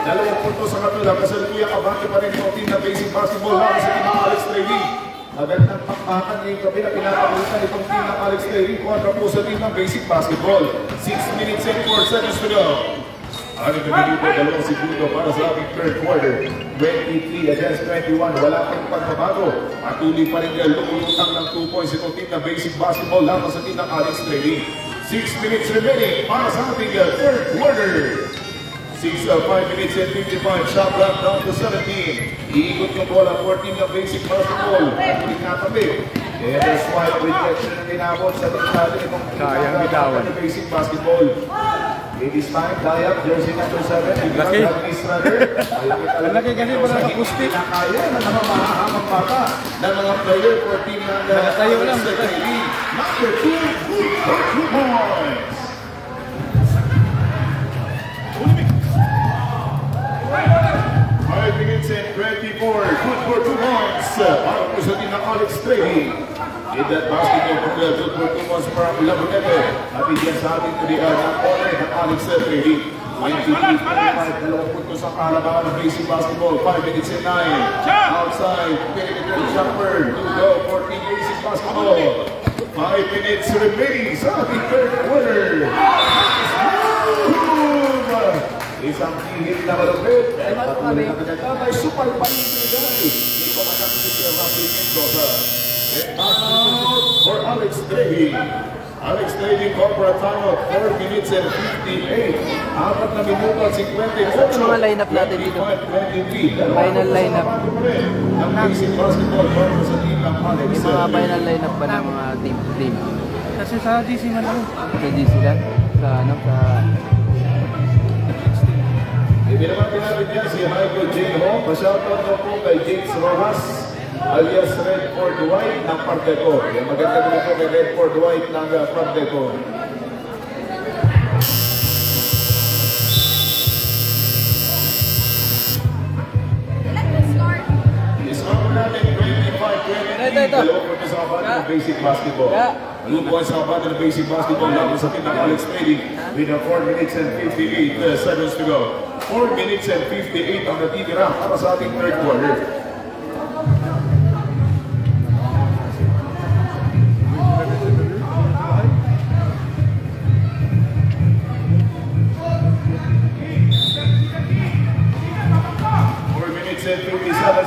Dalawang puntos sa katulad. Kasalukuyang abante pa rin yung team na basic basketball laban sa team ng Alex Trady. Magandang pakpakan ngayong gabi na pinapalitan itong team ng Alex Trady kontra po sa team ng basic basketball. 6 minutes and 4 seconds to go. Ano na minuto, dalawang segundo para sa ating third quarter. 23 against 21. Wala pang pagbabago. Patuloy pa rin yung lumulutang ng 2 points itong team ng basic basketball laban sa team ng Alex Trady. 6 minutes remaining para sa ating third quarter. 5 minutes and 55. Shot clock down to 17. Iikot yung bola 14 ng basic basketball. At pinatabi. And a swipe rejection na tinabot sa team natin itong pinatabi ng basic basketball. Ladies time, Dayap, jersey number 7. Laki. Laki kasi para nakapusti. Kaya na naman mahahamang bata ng mga player for team ng tayo lang. Number 2 points. 5 minutes and 24. Good for 2 points. Para po sa team ng Alex Trady. In that basketball from the good for 2 points para Labonete. At bigyan sa atin to the corner ng Alex Trady. 23-25. Dalawang puntos ang kalabangan ng basic basketball. 5 minutes and 9. Outside. Perimeter jumper. To go for team basic basketball. 5 minutes remaining sa ating third quarter. Isang hihit na malupit. At patuloy na pinagkakay. Super paninigay. Ito makakasip si Rafi Mendoza. And out for Alex Trady. Alex Trady call for a time of 4 minutes and 58. 4 na minuto at 58. Ito mga lineup natin dito. 25-23. Final lineup. Ang basic basketball para sa team ng Alex Yung mga Trady. final lineup pa ng mga team. Kasi sa DC man ako. Sa DC lang. Sa ano, sa... Ibinaman natin niya si Michael J. Ho. Pa-shoutout na po kay James Rojas. alias Redford White ng Pardeco. Yung maganda ko ito kay Redford White ng Pardeco. Isama mo natin 25-20. Dalawang punto sa kabata ng basic basketball. Dalawang punto sa kabata ng basic basketball laban sa team ng Alex Trading with 4 minutes and 58 seconds to go. 4 minutes and 58 ang natitira para sa ating third quarter.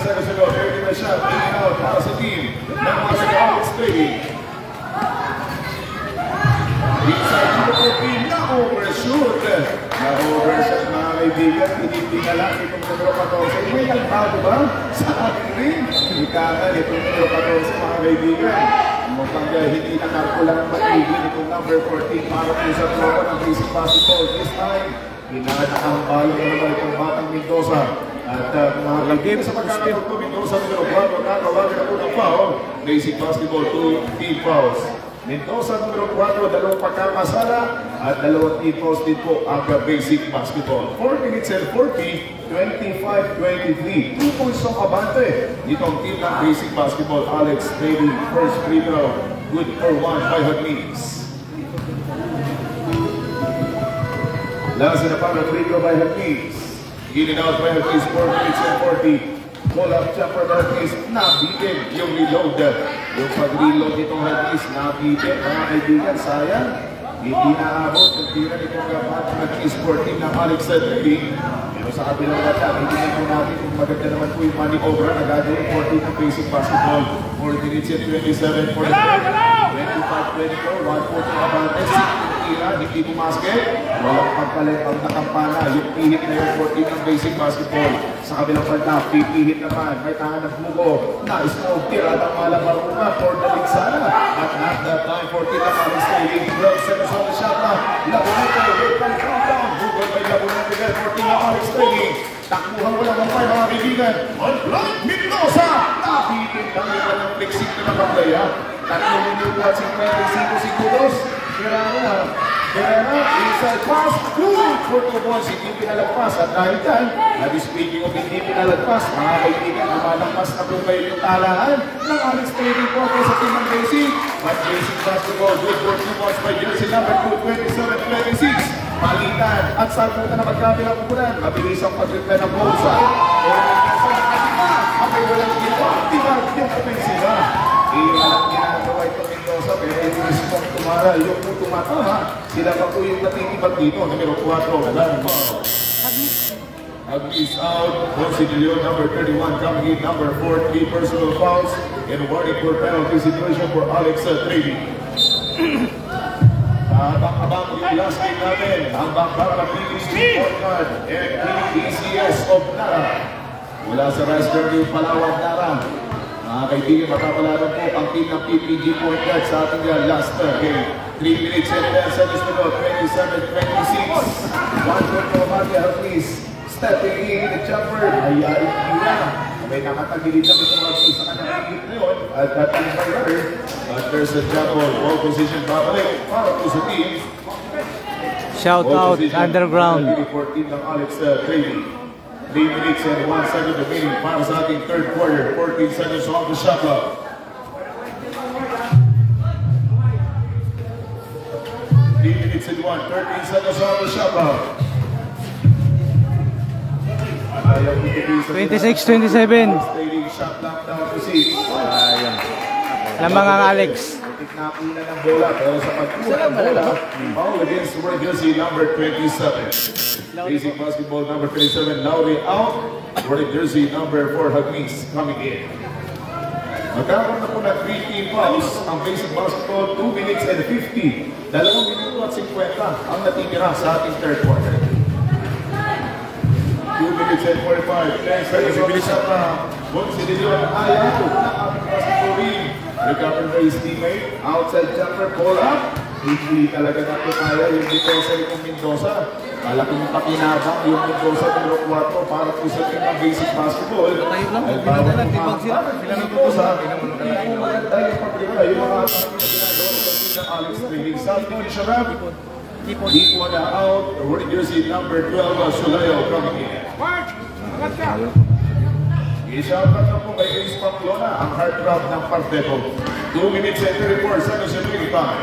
Seconds ago, very good shot, taking out para sa team ng mga Alex Trading. Inside to the team, na-overshoot. Na-overshot mga kaibigan, tinipinala itong numero 14. May kalmado ba sa ating ring? Ikakan itong numero 14 mga kaibigan. Mukhang hindi na nakulang ang matigil itong number 14 para po sa tropa ng basic basketball. This time, pinakakambalo na naman itong batang Mendoza. At mga kaibigan sa pagkakataon ko, Mendoza numero 4, nakawagin na po ng foul. Basic basketball, 2 team fouls. Mendoza numero 4, dalawang pagkakasala at dalawang team fouls din po ang basic basketball. 4 minutes and 40, 25-23. 2 points ang abante. Dito ang team ng basic basketball. Alex Trading, first free throw. Good for 1 by Hagnis. Last na para free throw by Hagnis. In and out by Hagnis, 4 minutes and 40. Pull-up jumper by Hagnis, nabitin yung reload. Yung pag-reload itong Hagnis, nabitin. Mga kaibigan, sayang. Hindi naabot yung tira nitong batang Hagnis 14 ng Alex Trading. Pero sa kabilang bata, hindi na po natin kung maganda naman po yung money over na gagawin 14 ng basic basketball. 4 minutes and 27 for the 25-24, 1-4 ng abante. Hindi pumasket, walang pagkalentang na kampana, yung pihit na yung 14 ng basic basketball. Sa kabilang banda, pipihit naman, may tangan ng buko, nice move, tira ng malabaruna for the Ligsana. At at that time, 14 ng Alex Trading, 12 seconds on the shot na, Labonete, wait by countdown, buko by Labonete, 14 ng Alex Trading. Takbuhan mo lang ang mga kaibigan, on-line, Mendoza! Nabitin lang yung ng flexing na nakaplaya. 3 minuto at 55 segundos. Pero inside pass, good for 2 points, hindi pinalagpas. At dahil dyan, speaking of hindi pinalagpas, mga kaibigan, lumalagpas na po kayo yung talaan ng Alex Trading po sa team ng basic. But basic basketball, good for 2 points by jersey number 2, 27-26. Palitan at salputan na magkabilang kukunan. Mabilis ang pag-reply ng Bolsa. Apay walang ginawa, tibag yung opensiba. Walang ginagawa ito Mendoza, pero yung respond tumara, yung tumatama, sila pa po yung natitibag dito. Numero 4, walang foul. Hagnis out, Considilio number 31 coming in, number 4, 3 personal fouls, and warning for penalty situation for Alex Trading. Abang-abang yung last game natin, ang Bangkara PBC Portland and PBCS of Nara. Mula sa Rice Journey, Palawan, Nara. Mga kaibigan, makapalaro po ang team ng PPG Portland sa ating last game. 3 minutes and 10 seconds to go, 27-26. 1 for Maria Hagnis, stepping in the jumper. Ayain nila. May nakatagilid na ito mga sa kanyang higit na yun. At dating by her. But there's a jump ball. Ball position babalik para po sa team. Shout out Underground. 14 ng Alex Trading. 3 minutes and 1 second remaining para sa ating third quarter. 14 seconds off the shot clock. 3 minutes and 13 seconds off the shot clock. 26-27. Lamang ang Alex. Nakuna ng bola, pero sa pagkuha ng bola, foul against Red Jersey number 27. Basic basketball number 27, Lauri out. Red Jersey number 4, Hagnis coming in. Magkakaroon na po na 3 team fouls ang basic basketball, 2 minutes and 50. 2 minuto at 50 ang natitira sa ating third quarter. 2 minutes and 45. 10 seconds on the shot na. Considilio ayaw na ating basketball ring. Recovered by his teammate. Outside jumper, pull up. Hindi talaga na po kaya yung defensa ni Mendoza. Malaking pakinabang yung Mendoza numero 4 para po sa team ng basic basketball. Tayo lang, Ay, pinadala, bawat tibag sila. Sila ng Mendoza, hindi mo maganda yung pagkira, yung mga ginagawa ng team ng Alex Training. South Division Rap, deep one out, wearing jersey number 12, Sulayo coming in. Mark! Angat ka! I-shoutout na po kay Ace Pamplona, ang heartthrob ng Parteco. 2 minutes and 34 seconds in real time.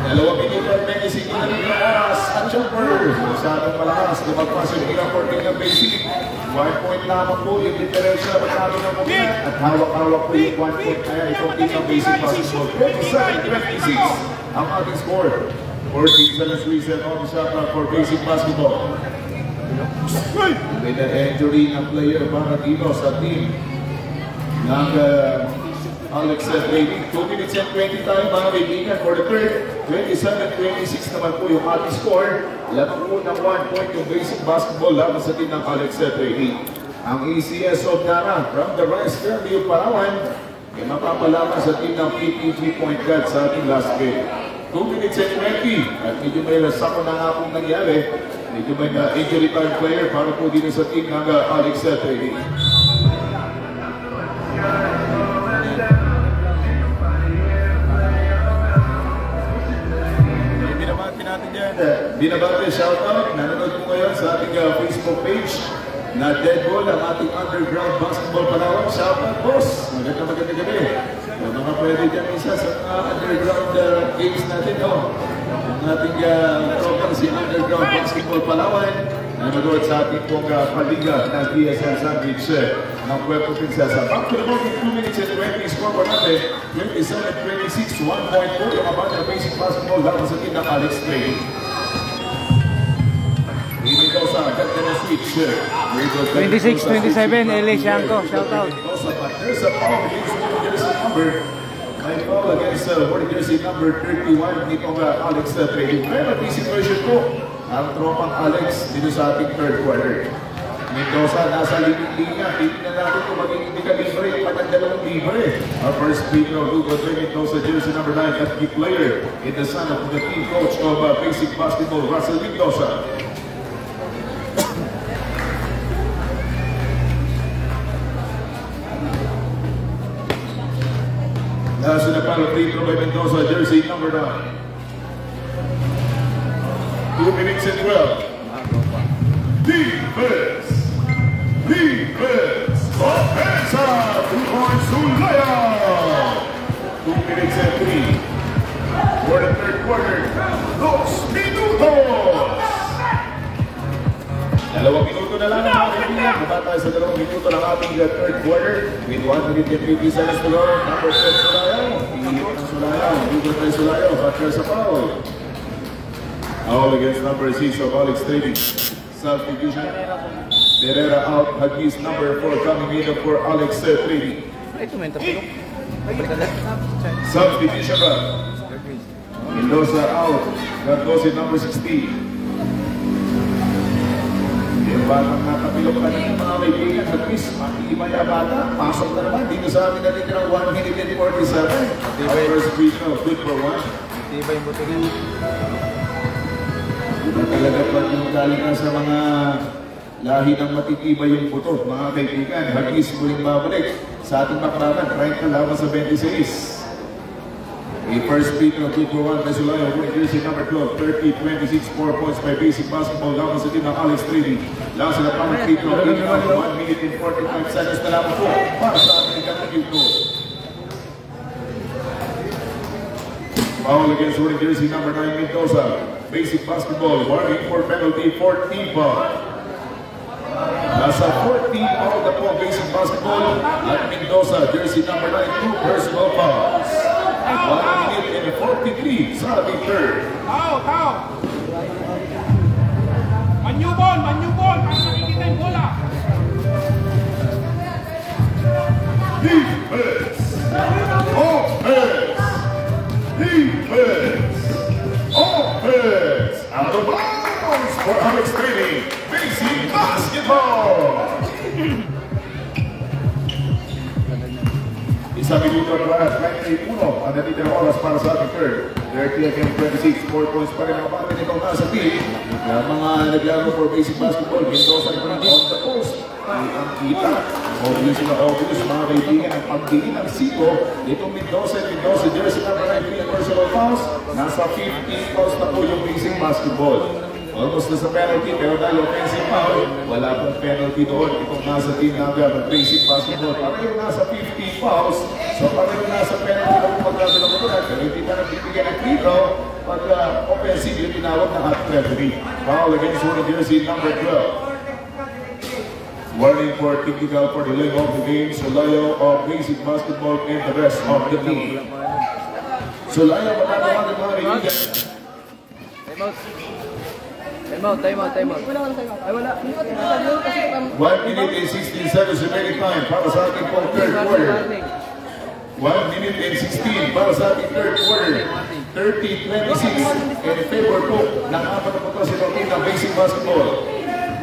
Dalawang minuto at 25 na oras at jumper. Masyadong malakas. Lumagpas yung pinaport ng basic. 1 point lamang po yung differential at natin ng moment. At hawak-hawak po yung 1 point. Kaya itong team ng basic basketball. 27-26 ang ating score. 14 seconds reset on the shot clock for basic basketball. With an injury ng player para dito sa team ng Alex Brady. 2 minutes and 20 tayo mga kaibigan for the third. 27-26 naman po yung ating score. Lamang po ng 1 point yung basic basketball laban sa team ng Alex Brady. Ang ACS of Nara from the Rice Fairview Palawan ay mapapalaman sa team ng PPG Point Guard sa ating last game. 2 minutes and 20 at medyo may lasako na nga pong nangyari. Medyo may injury time player para po dito sa team ng Alex Brady. Binabati shoutout, nanonood po ngayon sa ating Facebook page na Deadball, ang ating underground basketball Palawan. Shoutout boss, maganda gabi. Mga pwede dyan isa sa mga underground games natin, no? Ang ating tropang si underground basketball Palawan, nanonood sa ating pong paliga ng DSL Sandwich ng Puerto Princesa. Back to the ball in 2 minutes and 20, score po natin, 27-26, 1 point po yung abang ng basic basketball laban sa team ng Alex Training. Mendoza, ganda na switch. 26-27, LA Shanko, shoutout. There's a foul against jersey number. May foul against jersey number 31 nitong Alex Training. Pero busy version po ang tropang Alex dito sa ating third quarter. Mendoza nasa linya. Tingnan natin kung maging hindi ka libre. Patagdalawang libre. Our first free throw, Hugo Mendoza, jersey number 9, at key player in the son of the team coach of basic basketball, Russell Mendoza. Nasa na pala free throw by Mendoza, jersey number 9. 2 minutes and 12. Defense! Offensa! 2 points to Laya! 2 minutes and 3. For the third quarter, 2 minutos! Dalawang minuto na lang ang kaibigan. Kumata sa 2 minuto ng ating third quarter. With 1 minute and 50 seconds to go. Number 10, Sulayo. Iikot ang Sulayo. Iikot na Sulayo. Backer sa foul. Foul against number 6 of Alex Training. Substitution. Herrera out. Hagis number 4 coming in for Alex Training. Substitution run. Mendoza out. That goes in number 16. Yung batang nakapilok ka ng mga kaibigan sa quiz, matibay na bata, pasok na naman dito sa amin natin ng 1 minute and 47. Our first free throw, good for 1. Matibay yung buto rin. Talaga pa yung galing na sa mga lahi ng matitibay yung buto, mga kaibigan. Hagis muling babalik sa ating makaratan, right na laban sa 26. A first free throw, good for 1, Mesulayo, with jersey number 12, 30-26, 4 points by basic basketball, laban sa team ng Alex Training. Laban sa napang free throw, 1 minute and 45 seconds na lamang po para sa ating ikatagil ko. Foul against wearing jersey number 9, Mendoza. Basic basketball, warning for penalty, 14 ball. Nasa 14 ball na po basic basketball at Mendoza, jersey number 9, 2 personal fouls. 1 minute and 43 sa ating third. Tao! Manyubon! Para nakikita yung bola! Defense! Offense! Defense! Offense! Out of bounds for Alex Training. Basic basketball! Isang minuto at 31 ang natitira oras para sa ating third. 30 against 26, 4 points pa rin ang battle nitong nasa team. Mga naglaro for basic basketball, Mendoza on the post. Ang kita, obvious na obvious, mga kaibigan, ang pagdiin ng siko nitong Mendoza jersey number 9 personal fouls. Nasa 15 fouls na po yung basic basketball. Almost na sa penalty, pero dahil offensive foul, wala pong penalty doon. Itong nasa team number ng basic basketball. Pareho nasa 50 fouls, so pareho nasa penalty na kung magdadala ko doon. Pero hindi pa nagbibigyan ng free throw pag offensive yung tinawag na hot referee. Foul against winning jersey number 12. Warning for technical for delaying of the game. Solayo of basic basketball and the rest of the team. Solayo, matatawagan mga kaibigan. Time out. Ay, wala. 1 minute and 16 seconds remaining time para sa ating pong third quarter. 1 minute and 16 para sa ating third quarter. 30-26 in favor po ng apat na puntos sa team ng basic basketball.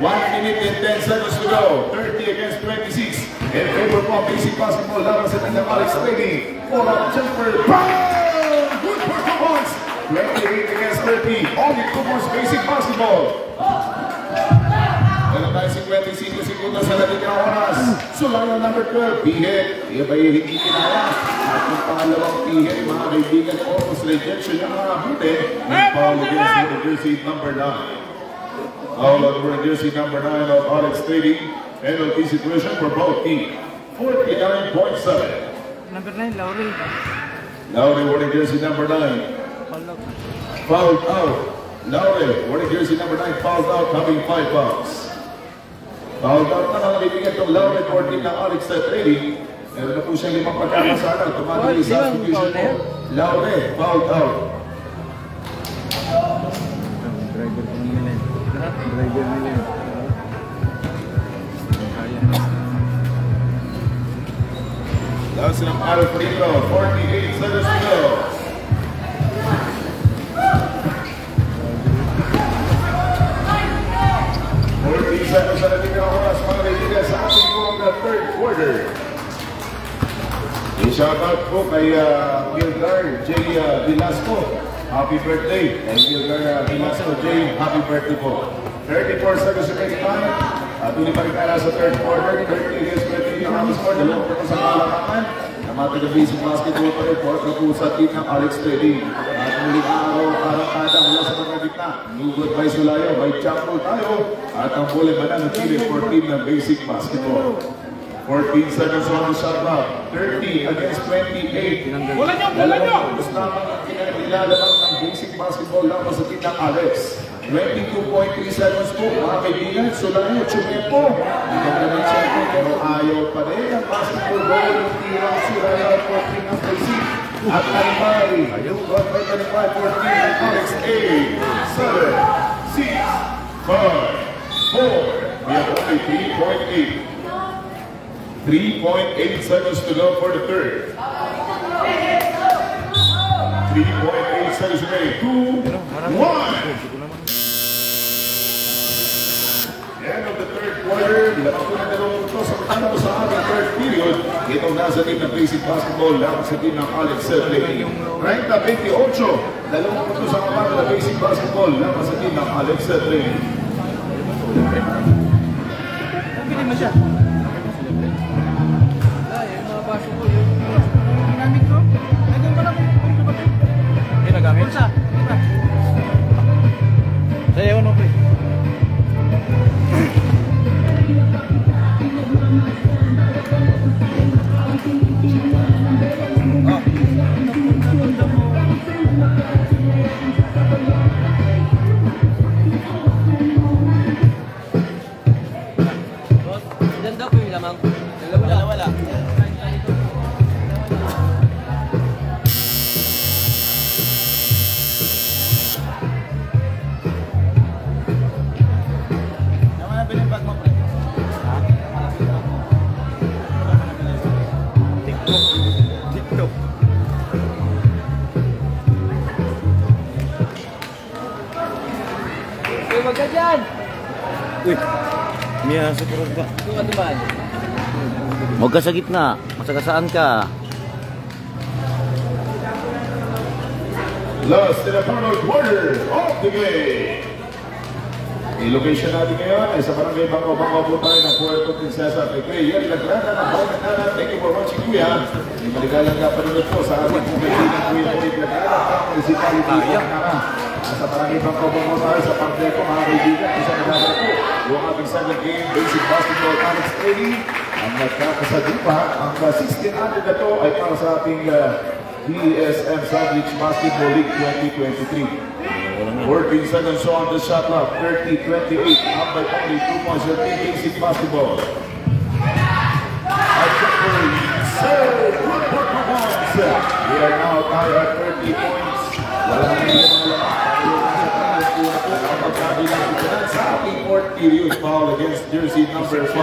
1 minute and 10 seconds to go. 30 against 26 in favor po ang basic basketball laban sa team ng Alex Lady. For Jennifer Brown! Good performance! 28 against 30. Only 2 points basic basketball. Meron tayo 55 sekundos sa natin ng oras. Sulayo number 12. Pihit. Iya ba yung hindi kinaya? At yung pangalawang pihit, mga kaibigan, almost rejection yung mga buti. And foul against the jersey number 9. Foul over jersey number 9 of Alex Trading. Penalty situation for both teams. 49.7. Number 9, Laurel. Laure wearing jersey number 9. Fouled out. Laure wearing jersey number 9 fouled out, having 5 fouls. Fouled out na mga kaibigan itong Laure for team ng Alex Trading. Meron na po siyang 5 pagkakasala. Tumatili sa substitution po. Laure fouled out. Driver nila. That's an out free throw. 48 seconds to go. 14 seconds na natin ang oras mga kaibigan sa ating buong third quarter. I-shoutout po kay Gilgar J. Velasco. Happy birthday. Kay Gilgar Velasco J. Happy birthday po. 34 seconds to make time. Tuloy pa rin tayo sa third quarter. 30 against 20 ang amas score. Dalawang po sa malakaman. Namata ng basic basketball pa rin. Fourth na po sa team ng Alex Trading. At muling araw-kada mula sa mga gitna. New good by Sulayo. By jump ball tayo. At ang ball ay mananatili for team ng basic basketball. 14 seconds on the shot clock. 30 against 28. Bola nyo! Gusto naman ang kinanilalabang ng basic basketball lang sa team ng Alex. 22.3 seconds po, mga kaibigan. Sulayo, Chumepo. Hindi ka naman siyempre, pero ayaw pa rin ang basketball ball. Yung tirang Sulayo at 14 ng basic. At Alibay, ayaw ba 25, 14 ng Alex. 8, 7, 6, 5, 4. We have only 3.8. 3.8 seconds to go for the third. 3.8 seconds remaining. 2, 1. End of the third quarter. Lamang po na dalawang ito sa matalo sa ating third period. Itong nasa team ng basic basketball lang sa team ng Alex Lady. 30-28. Dalawang ito sa matalo ng basic basketball lang sa team ng Alex Lady. Pili mo siya. Yung mga baso ko, yung ginamit ko. Naging pala ko. Hindi nagamit? Pulsa. Diba? Sayaw no, pre. Ilan daw po yung lamang? Wala. Naman na binibag mo, pre. TikTok. Uy, wag ka dyan! Uy, Mia, sukurot ka. Doon ka dumaan. Huwag ka sa gitna. Masagasaan ka. Last in the final quarter of the game. I-location natin ngayon ay sa barangay Bango po tayo ng Puerto Princesa. Kay Kuya Lagrana ng Bayan. Thank you for watching, Kuya. Maligalang nga panunod po sa ating kaibigan Kuya Lagrana ng Municipality of Nara. Sa barangay Bango po tayo sa parte ko, mga kaibigan. Isa na naman po yung ating second game, basic basketball talents training. Ang nagkakasadupa, ang 1600 na to ay para sa ating DSM Sandwich Basketball League 2023. 14 seconds on the shot clock, 30-28, up by only 2 points. Your team basic basketball. Good performance. We are now tied at 30 points. Wala na yung sa ating fourth period foul against jersey number 5.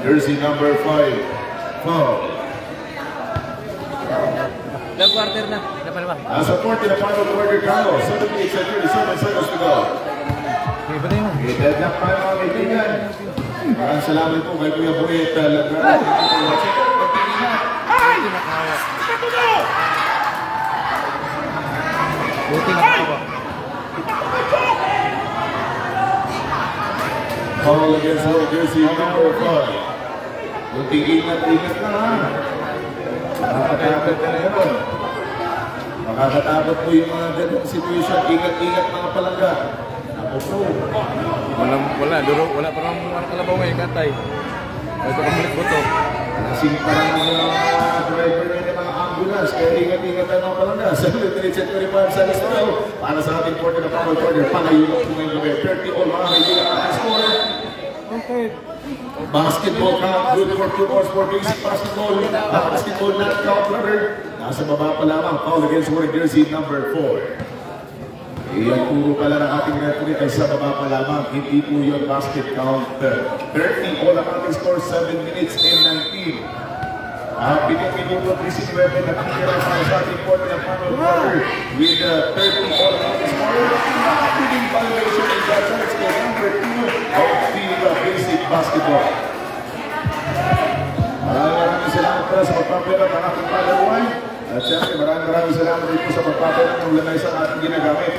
Jersey number 5. Foul. Ilang quarter na? Nasa 40 na final quarter, Carlos. 7 minutes and 37 seconds to go. Deadlock tayo mga kaibigan. Maraming salamat po kay Kuya Boyet. Buti na ako. Foul against jersey number 5. Buting ingat na ha. Makakatakot ka na yun. Makakatakot po yung mga ganong situation. Ingat-ingat mga palangga. Ako po. Wala parang kalabaw ngayon, katay. Ito kamulit po ito. Nasing parang mga driver na yung mga ambulance. Kaya ingat-ingat tayo mga palangga. 7:35 sa list now. Para sa ating quarter na power quarter. Panayulong po ngayon gabi. 30 all mga kaibigan ang score. Okay. Basketball count, good for 2 points for basic basketball. Basketball not count runner. Nasa baba pa lamang, foul against wearing jersey number 4. Iyan puro pala ng ating referee ay sa baba pa lamang. Hindi po yun basket count. 30 all ang ating score, 7 minutes and 19. Minuto 19 na titira para sa ating quarter and final quarter with 30 all ang ating score. Including violation in the chance for number 2 of the basic basketball. Maraming salamat pala sa pagpapera ng ating palaruan. At syempre maraming salamat dito sa pagpapera ng lanay sa ating ginagamit.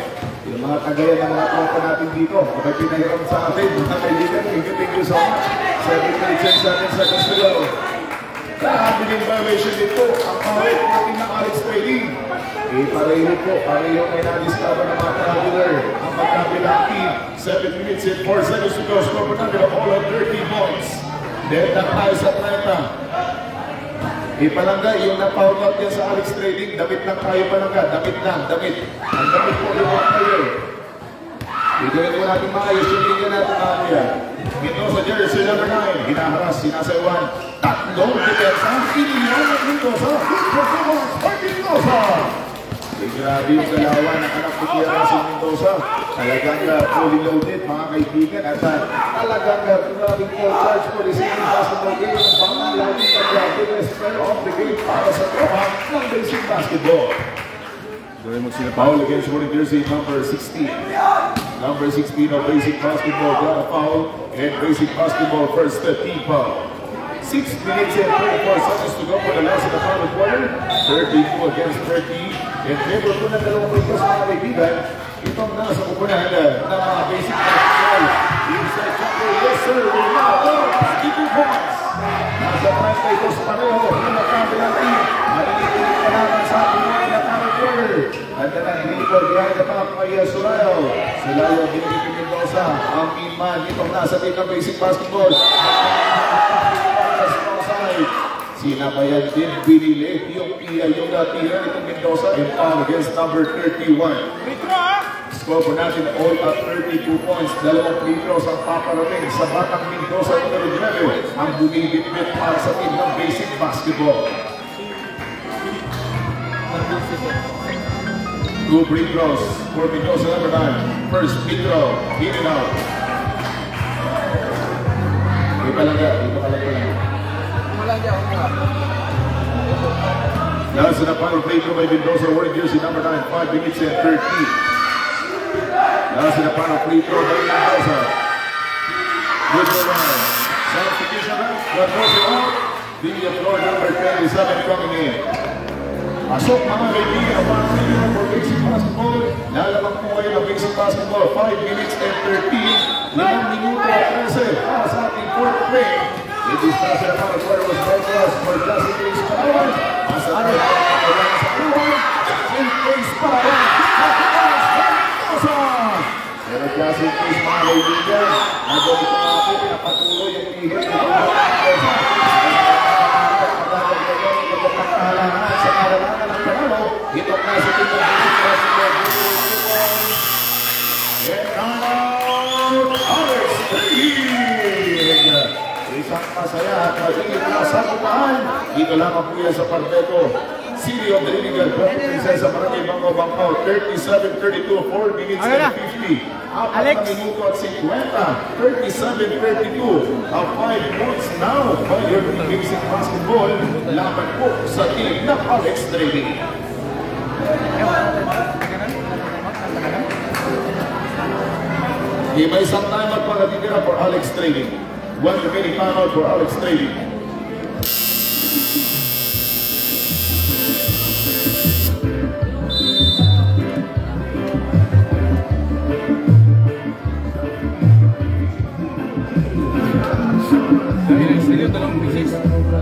Yung mga tagayan ng mga tropa natin dito, kapag pinahiram sa atin, mga kaibigan, thank you so much. 7 seconds to go. Kabiling violation dito, ang pangit natin ng Alex Trading. Pareho po, pareho ay na-discover ng mga traveler. Ang magkabilang team, 7 minutes and 4 seconds to go. Score po natin all of 30 points. Dead na tayo sa 30. Palangga, yung na-foul out niya sa Alex Trading, damit lang tayo palangga. Damit lang, damit. Ang damit po yung mga player. Bigyan po natin maayos, yung bigyan natin maayos. Ito sa jersey number 9, hinaharas, sinasaywan. Tatlong depensa, iniyaw ng Mendoza. Good performance, Mark Mendoza. Grabe yung galawan ng anak ko kaya si Mendoza. Talagang fully loaded mga kaibigan. At talagang grabing full charge for the same basketball game. Ang pangalawin na grabe na spell of the game para sa tropa ng basic basketball. Foul against wearing jersey number 16. Number 16 of basic basketball got a foul. And basic basketball first team foul. 6 minutes and 34 seconds to go for the last of the final quarter. 32 against 30. In favor po ng dalawang ito sa mga kaibigan. Itong nasa kupunan ng mga basic basketball. Inside chopper, yes sir, we're now on 52 points. Nasa 32 sa pareho. Yung nakabilang team. Malilitin pa naman sa ating mga final quarter. Ganda na inikot behind the back kay Sulayo. Sulayo, binibigyan Mendoza. Ang iman itong nasa team ng basic basketball. Sinabayan din, binili yung natira itong Mendoza in foul against number 31. Score po natin all at 32 points. 2 free throws ang paparating sa batang Mendoza number 11. Ang bumibitbit para sa team ng basic basketball. 2 free throws for Mendoza number 9. First free throw, in and out. Iba lang. Nasa na final play through by Mendoza wearing jersey number 9, 5 minutes and 13. Nasa na final free throw by Mendoza. Good one. Substitution, that goes out. The floor number 27 coming in. Pasok mga kaibigan ang mga senior for basic basketball. Lalabang po kayo ng basic basketball. 5 minutes and 13. 5 minuto at 13 para sa ating fourth play. It is not the amount of water was brought to us for Justin Case Palawan. Asa na sa Palawan. Justin Case Palawan. Pero Justin Case mga kaibigan. Nagalit ko nga po pinapatuloy yung ihit. Sa karalangan ng panalo, itong nasa tingin ng and out, Alex Trigg! Isang masaya at magiging nasakupahan. Dito lamang po yan sa Parbeco. City of the Illegal Princesa Barangay Bango Bangkao, 37-32, 4 minutes and 50. Apat na minuto at 50, 37-32. 5 points now by your basic basketball. Laban po sa team ng Alex Trigg. May isang timeout pa natitira for Alex Trigg. 1 remaining timeout for Alex Trigg.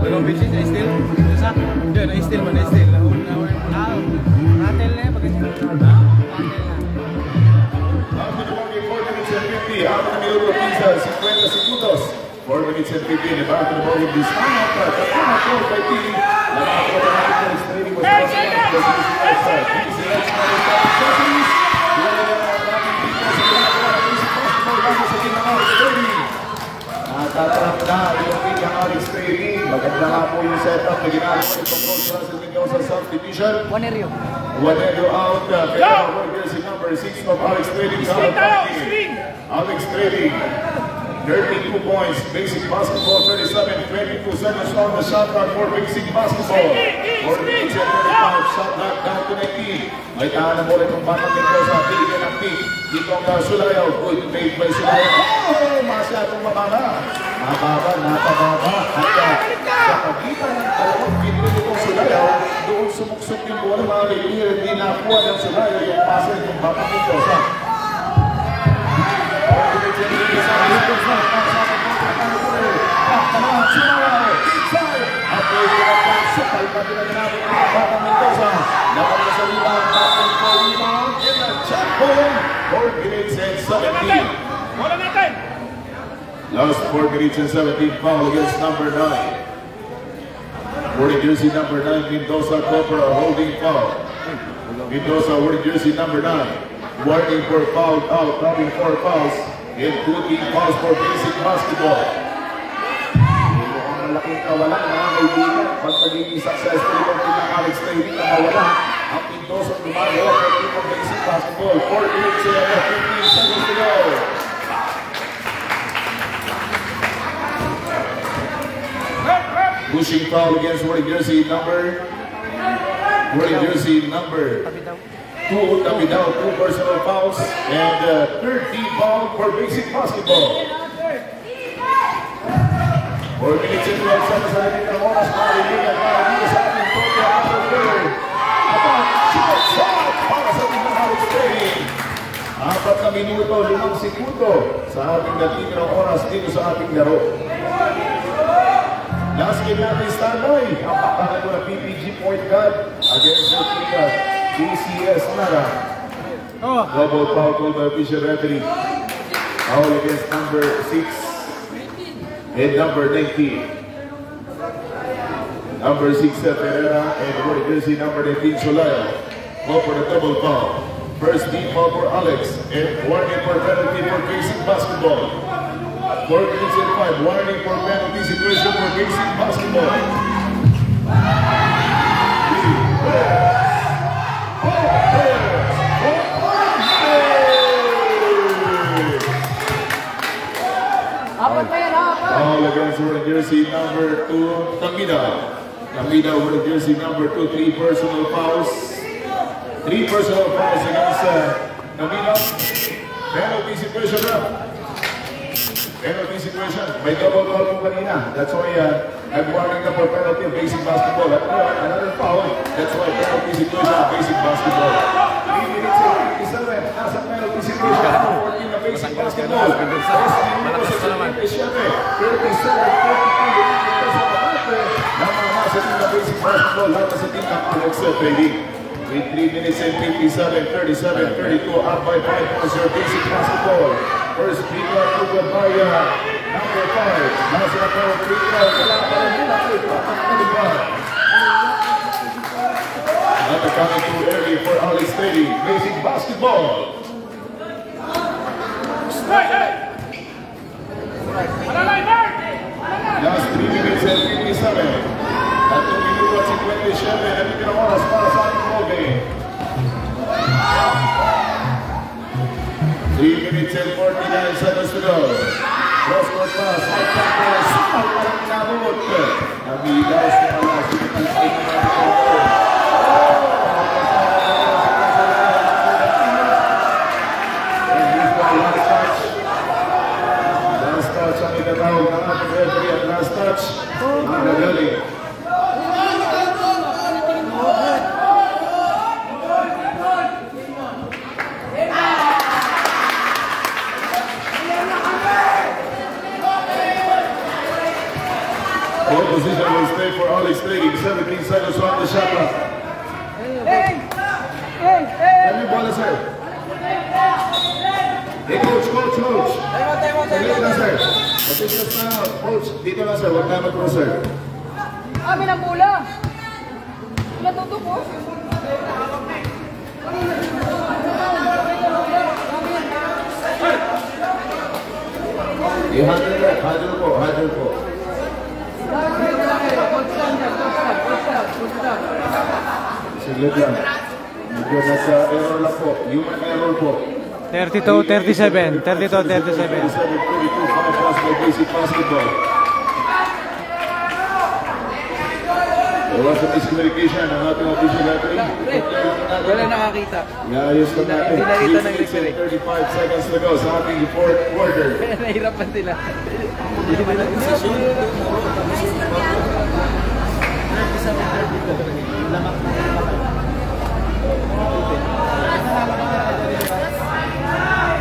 Dalawang bisis na still. Isa? Diyan, na still man, na still. Ratel na yan, pag-isip. Habang na minuto 15, 50 segundos. 4 minutes and 15. About to the ball with this timeout. Kapama 4 by team. Lahat ko na natin ang streaming was tatarap na yung pinyang Alex Trigg. Maganda nga po yung setup na ginagawa itong Coach Russell Mendoza subdivision. Juanerio out. Kaya Warriors in number 6 of Alex Trigg. Alex Trigg, 32 points. Basic basketball, 37-22 seconds on the shot clock for basic basketball. 4 minutes and 35. Shot clock down to 19. May tahanan mo rin itong batang Mendoza. Bigyan ng pick. Itong Sulayaw. Good made by Sulayaw. Oh! Masyadong mababa. Napababa. At sa pagitan ng dalawang pinto nitong Sulayaw, doon sumuksok yung buwan ng mga kaibigan. Hindi nakuha ng Sulayaw yung pasa ng batang Mendoza. Last 4 minutes and 17 foul against number 9. Wearing jersey number 9, Mendoza Copper, a holding foul. Mendoza wearing jersey number 9. Warning for foul out, having 4 fouls, including fouls for basic basketball. Ang malaking kawalan mga kaibigan, pag magiging successful itong team ng Alex Trigg na mawala, ang Mendoza gumagawa ng team of basic basketball. 4 minutes and 15 seconds to go. Pushing foul against wearing jersey number 2, Davidaw, 2 personal fouls, and third team foul for basic basketball. 4 minutes and 12 seconds sa limit ng oras, mga kaibigan, para dito sa ating Tokyo Apple Fair. About shot para sa team ng Alex Trigg. 4 na minuto, 5 segundo sa ating dating ng oras dito sa ating laro. Last game natin standby, ang pakpakan ko na PPG point guard against the team DCS Nara. Double foul called by official referee. Foul against number 6 and number 19. Number 6 Ferreira and wearing jersey number 19 Sulayaw. Go for the double foul. First team foul for Alex and warning for penalty for basic basketball. 4 minutes and 5. Warning for penalty situation for basic basketball. All against wearing jersey number 2, Tamida. Tamida wearing jersey number 2, 3 personal fouls. 3 personal fouls against Tamida. Penalty situation ref. Penalty situation. May double foul po kanina. That's why nag-warning na for penalty of basic basketball. At another foul. That's why penalty situation, basic basketball. 3 minutes and 57, nasa penalty situation, 14 na basic basketball. Malakas pa naman. 37, 32, sa team na basic basketball, laban sa team ng Alex Trading. With 3 minutes and 57, 37, 32, up by 5 points your basic basketball. First free throw to Gabaya, number 5. Nasa na po free throw, wala pa rin nila. Not coming too early for Alex Trading, basic basketball. Last 3 minutes and 57. At 2 minuto at 57, nandito na oras para sa ating ball game. 3 minutes and 49 seconds to go. Cross-court pass, right-hand super parang inabot. Namilas na pala, sinipal-sip na last touch ang itatawag ng ating referee at last touch. Ang nagaling. Ball position will stay for Alex Trading. 17 seconds on the shot clock. Can you ball, sir? Hey, coach. Dito na, sir. Positions na, coach. Dito na, sir. Huwag na mag-pro, sir. Amin ang bola. Natutupo. Hadal po. Saglit lang. Medyo nasa error lang po. Human error po. 32-37. 32-37. 32, 5 points by basic basketball. There was a miscommunication ng ating official referee. Wala nakakita. Iayos na natin. Hindi nakita ng 3 minutes and referee. 35 seconds to go sa ating fourth quarter. Nahirapan sila.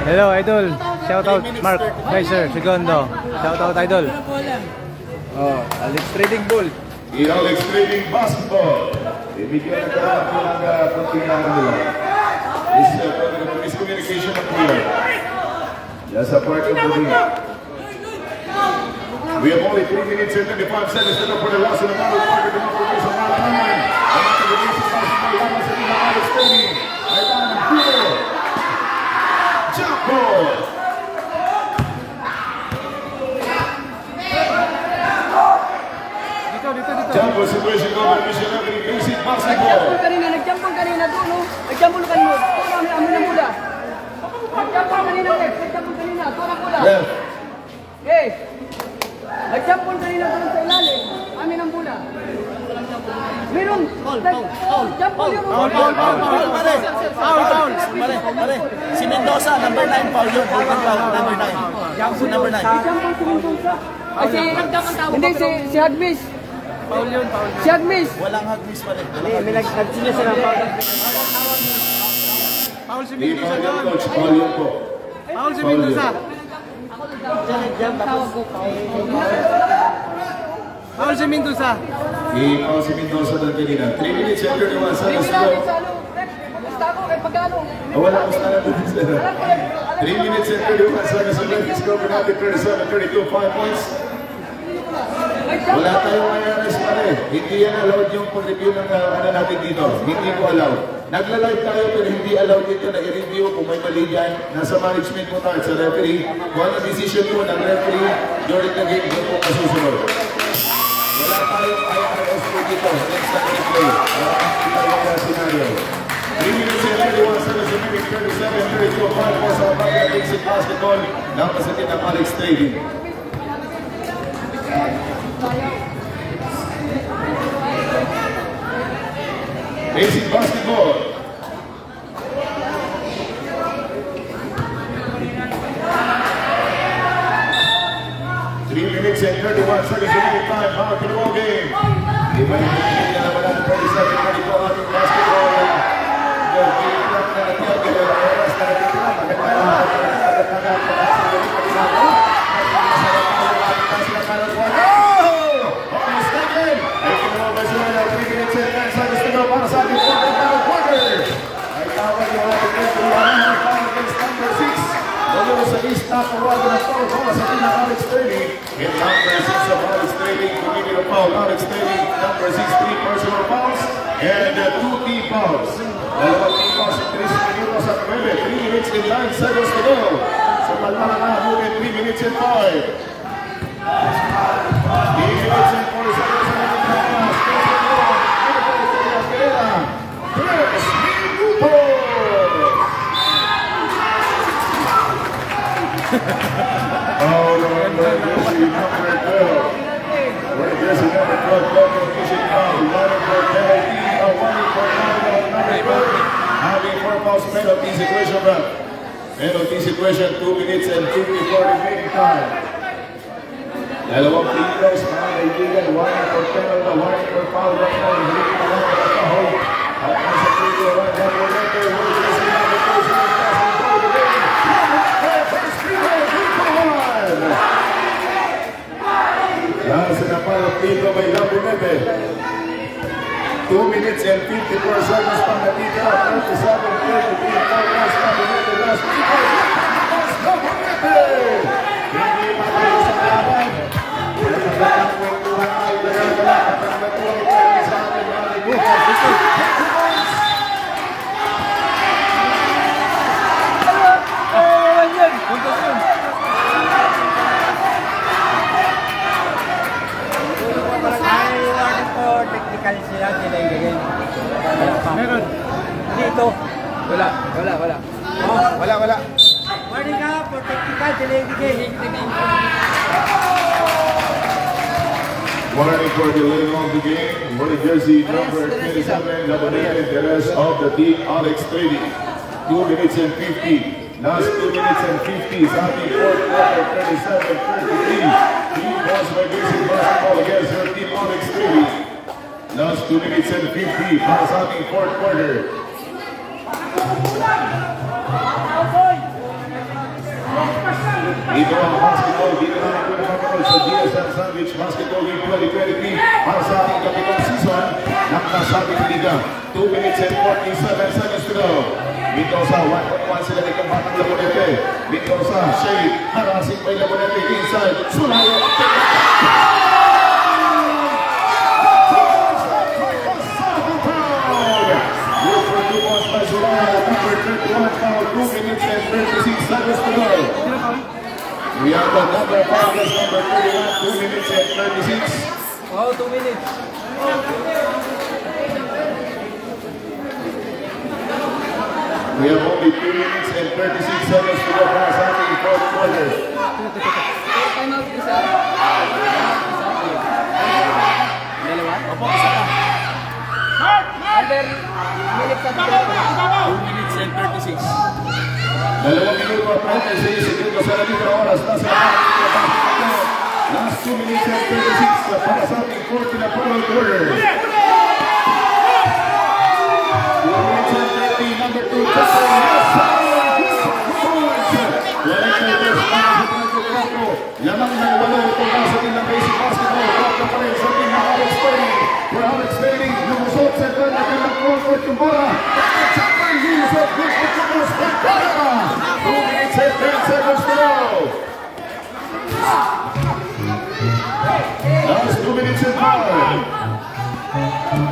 Hello, Idol. Shout out, Mark Kaiser, Segundo. Shout out, Idol. Oh, Alex Trading Ball. Alex Trading Basketball. Ibigyan na ka po ng kontingan nila. This is a miscommunication of player. That's a part of the game. We have only 3 minutes and 25 seconds to go for the last of the quarter. The number is on our line. And after the basic basketball, laban sa team ng Alex Trading. Ay parang Budo. Jump ball. Jump ball situation over Mission Avenue basic basketball. Nag-jumpon kanina doon, no? Nag-jumpon kanina. Amin ang bola. Nag-jumpon kanina, nag-jumpon kanina. Doon ang bola. Left. Eh! Nag-jumpon kanina doon sa ilalim. Amin ang bola. Meron. Jumpon yun. Pare. Si Mendoza, number 9, foul yun. Number 9. Number 9. Nag-jumpon si Mendoza. Hindi, si Hagmis. Si Hagmis. Walang hagmis pala. May nag-sila sila ng foul. Paul si Di pa yung coach, foul yun po. Paul si Mendoza. Paul si Mendoza. I-foul si Mendoza doon kanina. 3 minutes and 31 seconds to go. Basta ako, kahit pagkano. Wala ko sa natin. 3 minutes and 31 seconds to go. Discover natin 37, 32, 5 points. Wala tayong IRS pa rin. Hindi yan allowed yung pag-review ng ano natin dito. Hindi ko allowed. Nagla-live tayo pero hindi allowed dito na i-review kung may mali dyan. Nasa management mo tayo sa referee. Kung ano decision mo ng referee during the game, yun po kasusunod. Wala tayong IRS po dito. Next time replay. Kita yung scenario. 3 minutes and 31 seconds, 37, 32, 5 points sa Bagay Basic Basketball. Napasatin ng Alex Trading. Basic basketball. 3 minutes and 31 seconds remaining time. Back to the ball game. Iba yung naman natin 37-24 ating basketball. nakawagan ng foul para sa team ng Alex Trading. And number 6 of Alex Trading, committed a foul. Alex Trading, number 6, 3 personal fouls and 2 team fouls. Dalawang team fouls in 3 minutos at 9. 3 minutes and 9 seconds to go. So palmala na moving 3 minutes and 5. 3 minutes and 4 seconds na natin na pass. Tres minutos! Oh, number 12. Where Jesse number 12 welcome fishing foul. Running for penalty. Running for number 12. Having 4 fouls penalty situation run. Penalty situation 2 minutes and 54 remaining time. Dalawang free throws mga kaibigan. Running for penalty. Running for foul right now. Hindi na lang at kahol. At nasa free throw run. Number 11. Where Jesse number 12. Last na para pito by number 9. 2 minutes and 54 seconds pa natita. 37-33. Last number 9. Last number 9. Hindi matayo sa kalaban. Nagkakalang kwentuhan ay nagkakala. At ang natuwang pwede sa atin mga kaibigan. Technical sila ilagay. Meron. Dito. Wala. Wala. Warning ka for technical ilagay. Warning for delaying of the game. For the jersey number 27, nominated the rest of the team, Alex Trading. 2 minutes and 50. Last 2 minutes and 50. Sabi 4th quarter, 37-33. Team was by basic basketball against her team, Alex Trading. Last 2 minutes and 50. Para sa ating 4th quarter. Dito ang basketball. Dito namin po napapanood sa GSM Sandwich Basketball League 2023 para sa ating kapitong season ng nasabing liga. 2 minutes and 47 seconds to go. Mendoza, 1-on-1 sila ni Kambatang Labonete. Mendoza, shade, harassing by Labonete inside. Sulayo. By Sulayo, number 31 foul, 2 minutes and 36 seconds to go. We have the number foul, that's number 31, 2 minutes and 36. Oh, 2 minutes. We have only 2 minutes and 36 seconds to go para sa ating 4th quarter. Time out isa. Dalawa? Opo, isa pa. Under minutes at 2 minutes and 36. 2 minuto at 36 segundos sa natin na oras. Nasa last 2 minutes and 36 para sa ating 4th na quarter. 2 minutes and 30, number 2. Lamang ng 8 itong nasa din ng basic basketball. Kapag pa rin sa team ng Alex Trading. For Alex Trading, lumusot sa ito na kailang front-court yung bola. At sa pang-lumusot, lumusot sa first quarter. 2 minutes and 10 seconds to go. Last 2 minutes and 5.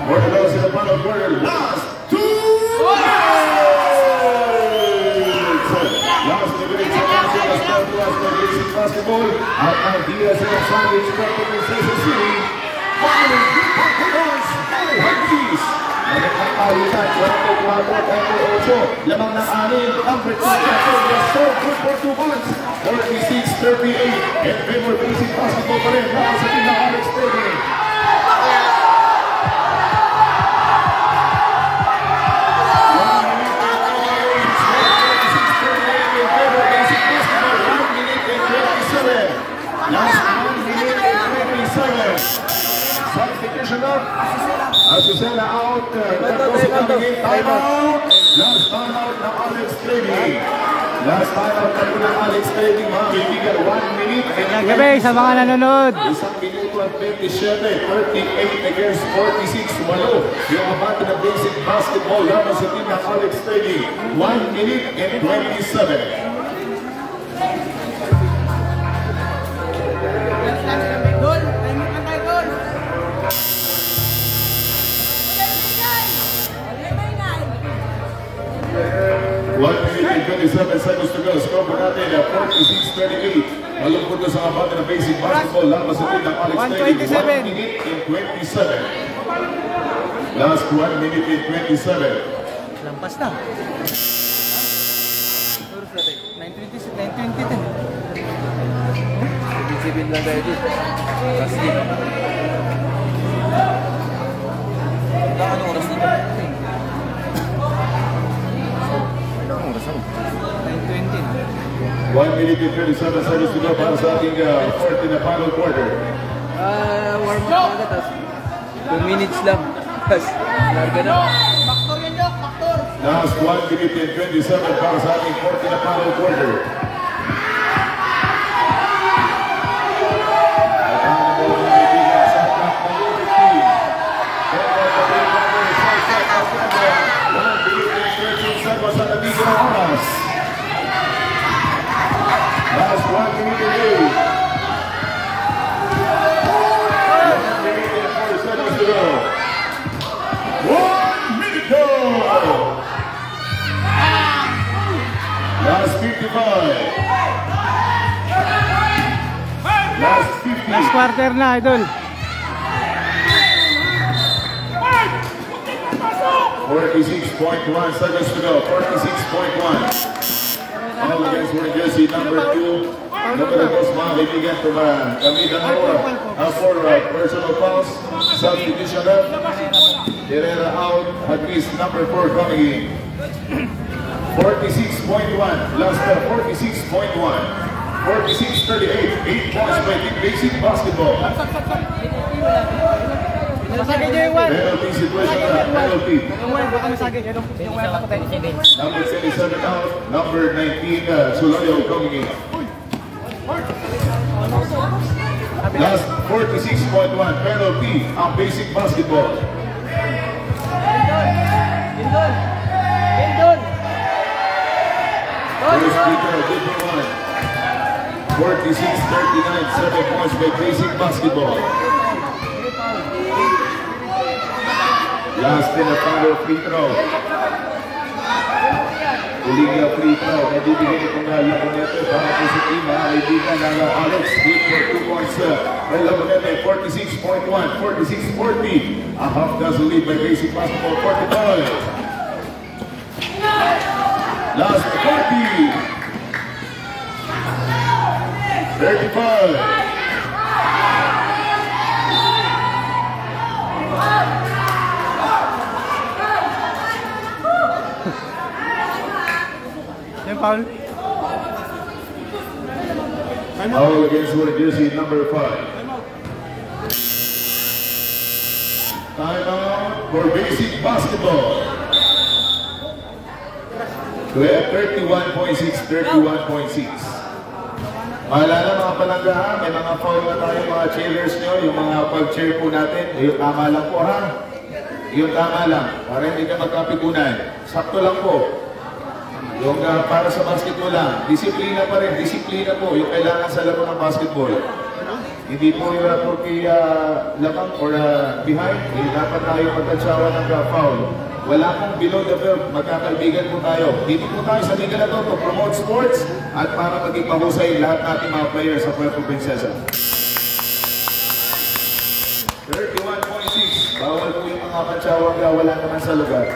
For the loss in the final quarter. Last 2 minutes. Last 2 minutes and 10 seconds to us for basic basketball. At ang DSM Sandwich Practical Station City. Following the Pacquiao's Huggies. Nagkakalitan, 24-8. Lamang ng 6. Number 2, was so good for 2 months. 46-38. And favor basic basketball pa rin. Lakas sa team ng Alex Trading. Last 1 minute and 27. Substitution up. Azucena out. Time out. Last time out na Alex Trading. Last time out na Alex Trading. Mga kaibigan, 1 minute and Gabi sa mga nanonood. 1 minuto at 27. 38 against 46. Walo. Yung abante na basic basketball laban sa team ng Alex Trading. 1 minute and 27. minute and 27 seconds to go. Score po natin 46-38. Malungkot na sa kabata ng basic basketball. Laban sa team ng Alex Lady. 1 minute and 27. Last 1 minute and 27. Lampas na. 9:20 din. 7 lang tayo dito. Kasi anong oras na? Anong oras na? 9:20. 1 minute and 37 seconds to go para sa ating fourth in the final quarter. Warm up agad. 2 minutes lang. Tapos, larga na. Last 1 minute and 27 para sa ating fourth in the final quarter. Last 1 minute and 8. 1 minute and 4 seconds to go. 1 minute go. Last 55. Last 50. Last quarter na, idol. 46.1 seconds to go. 46.1. All against wearing jersey number 2. Number of those mga kaibigan to kami for personal fouls. Substitution left. Herrera out. At least number 4 coming in. 46.1. Last 46.1. 46-38. 8 points by Team Basic Basketball. Masagay niya yung one. Penalty situation na. Penalty. Yung one, baka masagay. Yung one, baka tayo. Number 77 out. Number 19, Sulayo coming in. Last 46.1. Penalty ang Basic Basketball. Indon! First free throw, good for one. 46-39, 7 points by Basic Basketball. Last in the final free throw. Uling na free throw. Nabibigay itong Lamonete para po sa team. Kaibigan ng Alex. Good for 2 points. By Lamonete, 46.1, 46-40. A half dozen lead by Basic Basketball, 45. Last 40. 35. Yung foul. Foul against wearing jersey number 5. Timeout for Basic Basketball. We have 31.6, 31.6. Maalala mga palanggahan, may mga foul na tayo mga cheerers nyo, yung mga pag-cheer po natin, yung tama lang po ha. Yung tama lang, para hindi ka magkapikunan. Sakto lang po. Yung para sa basketball lang, disiplina pa rin, disiplina po, yung kailangan sa laro ng basketball. Hindi po yung porque lamang or behind, hindi dapat tayo magkatsawa ng foul. Wala pong below the belt, magkakaibigan po tayo. Dito po tayo sa liga na to promote sports at para maging mahusay lahat natin mga players sa Puerto Princesa. 31.6, bawal po yung mga katsawang wala naman sa lugar.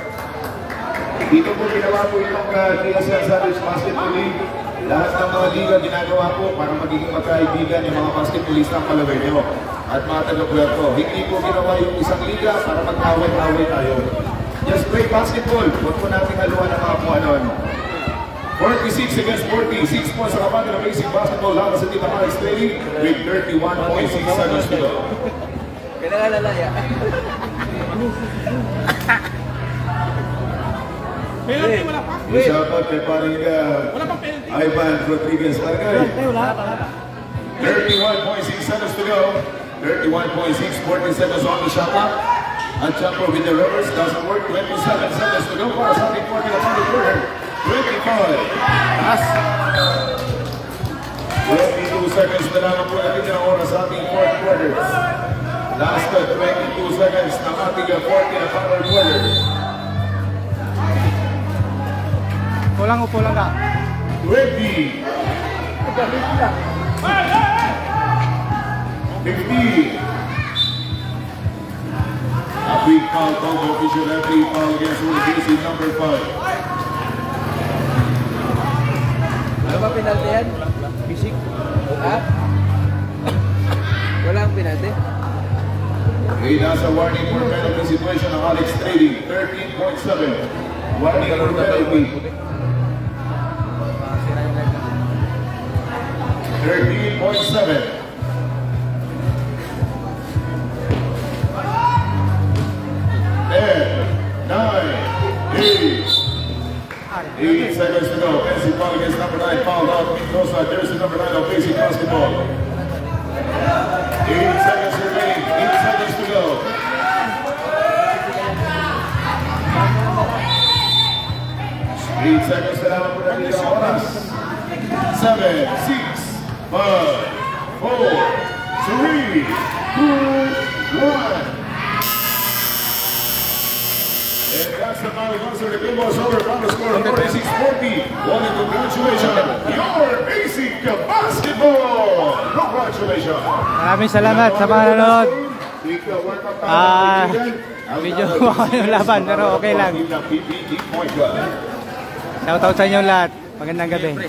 Dito po ginawa po itong TSL Savage Basketball League. Lahat ng mga liga ginagawa po para magiging magkaibigan yung mga basketballista ang palagay nyo at mga taga-Puerto. Hindi po ginawa yung isang liga para mag-away-away tayo. Just play basketball. Huwag po natin haluan ng mga kung ano-ano. 46 against 40. 6 points sa kabata ng Basic Basketball laban sa Team Alex Lady with 31.6 seconds to go. Kailangan lalaya. Penalty, wala pa. Shoutout kay paring Ivan Rodriguez Margay. 31.6 seconds to go. 31.6, 40 seconds on the shot clock. And jumper with the reverse doesn't work. 27 seconds to go para sa ating 40 na final quarter. 25. Pass. 22 seconds na lang po natin ang oras sa ating fourth quarter. Last 22 seconds ng ating 40 na final quarter. Upo lang ka. 20. 15. A big foul called by official referee, foul against Urgesi number 5. Ano ba penalty yan? Bisik? Ha? Walang penalty? Okay, nasa warning for penalty situation ng Alex Trading. 13.7. Warning for penalty. 13.7. 8 seconds to go. NC Ball against number 9. Fouled out. Mendoza, jersey number 9 of basic basketball. 8 seconds remaining. 8 seconds to go. 8 seconds na lamang po natin ang oras. 7, 6, 5, 4, 3, 2, 1. And that's the final answer. The game was over. Final score 46-40. Well, congratulations, your basic basketball. Congratulations. Maraming salamat sa mga nanonood. Medyo makakaya yung laban, pero okay lang. Shoutout sa inyo lahat. Magandang gabi.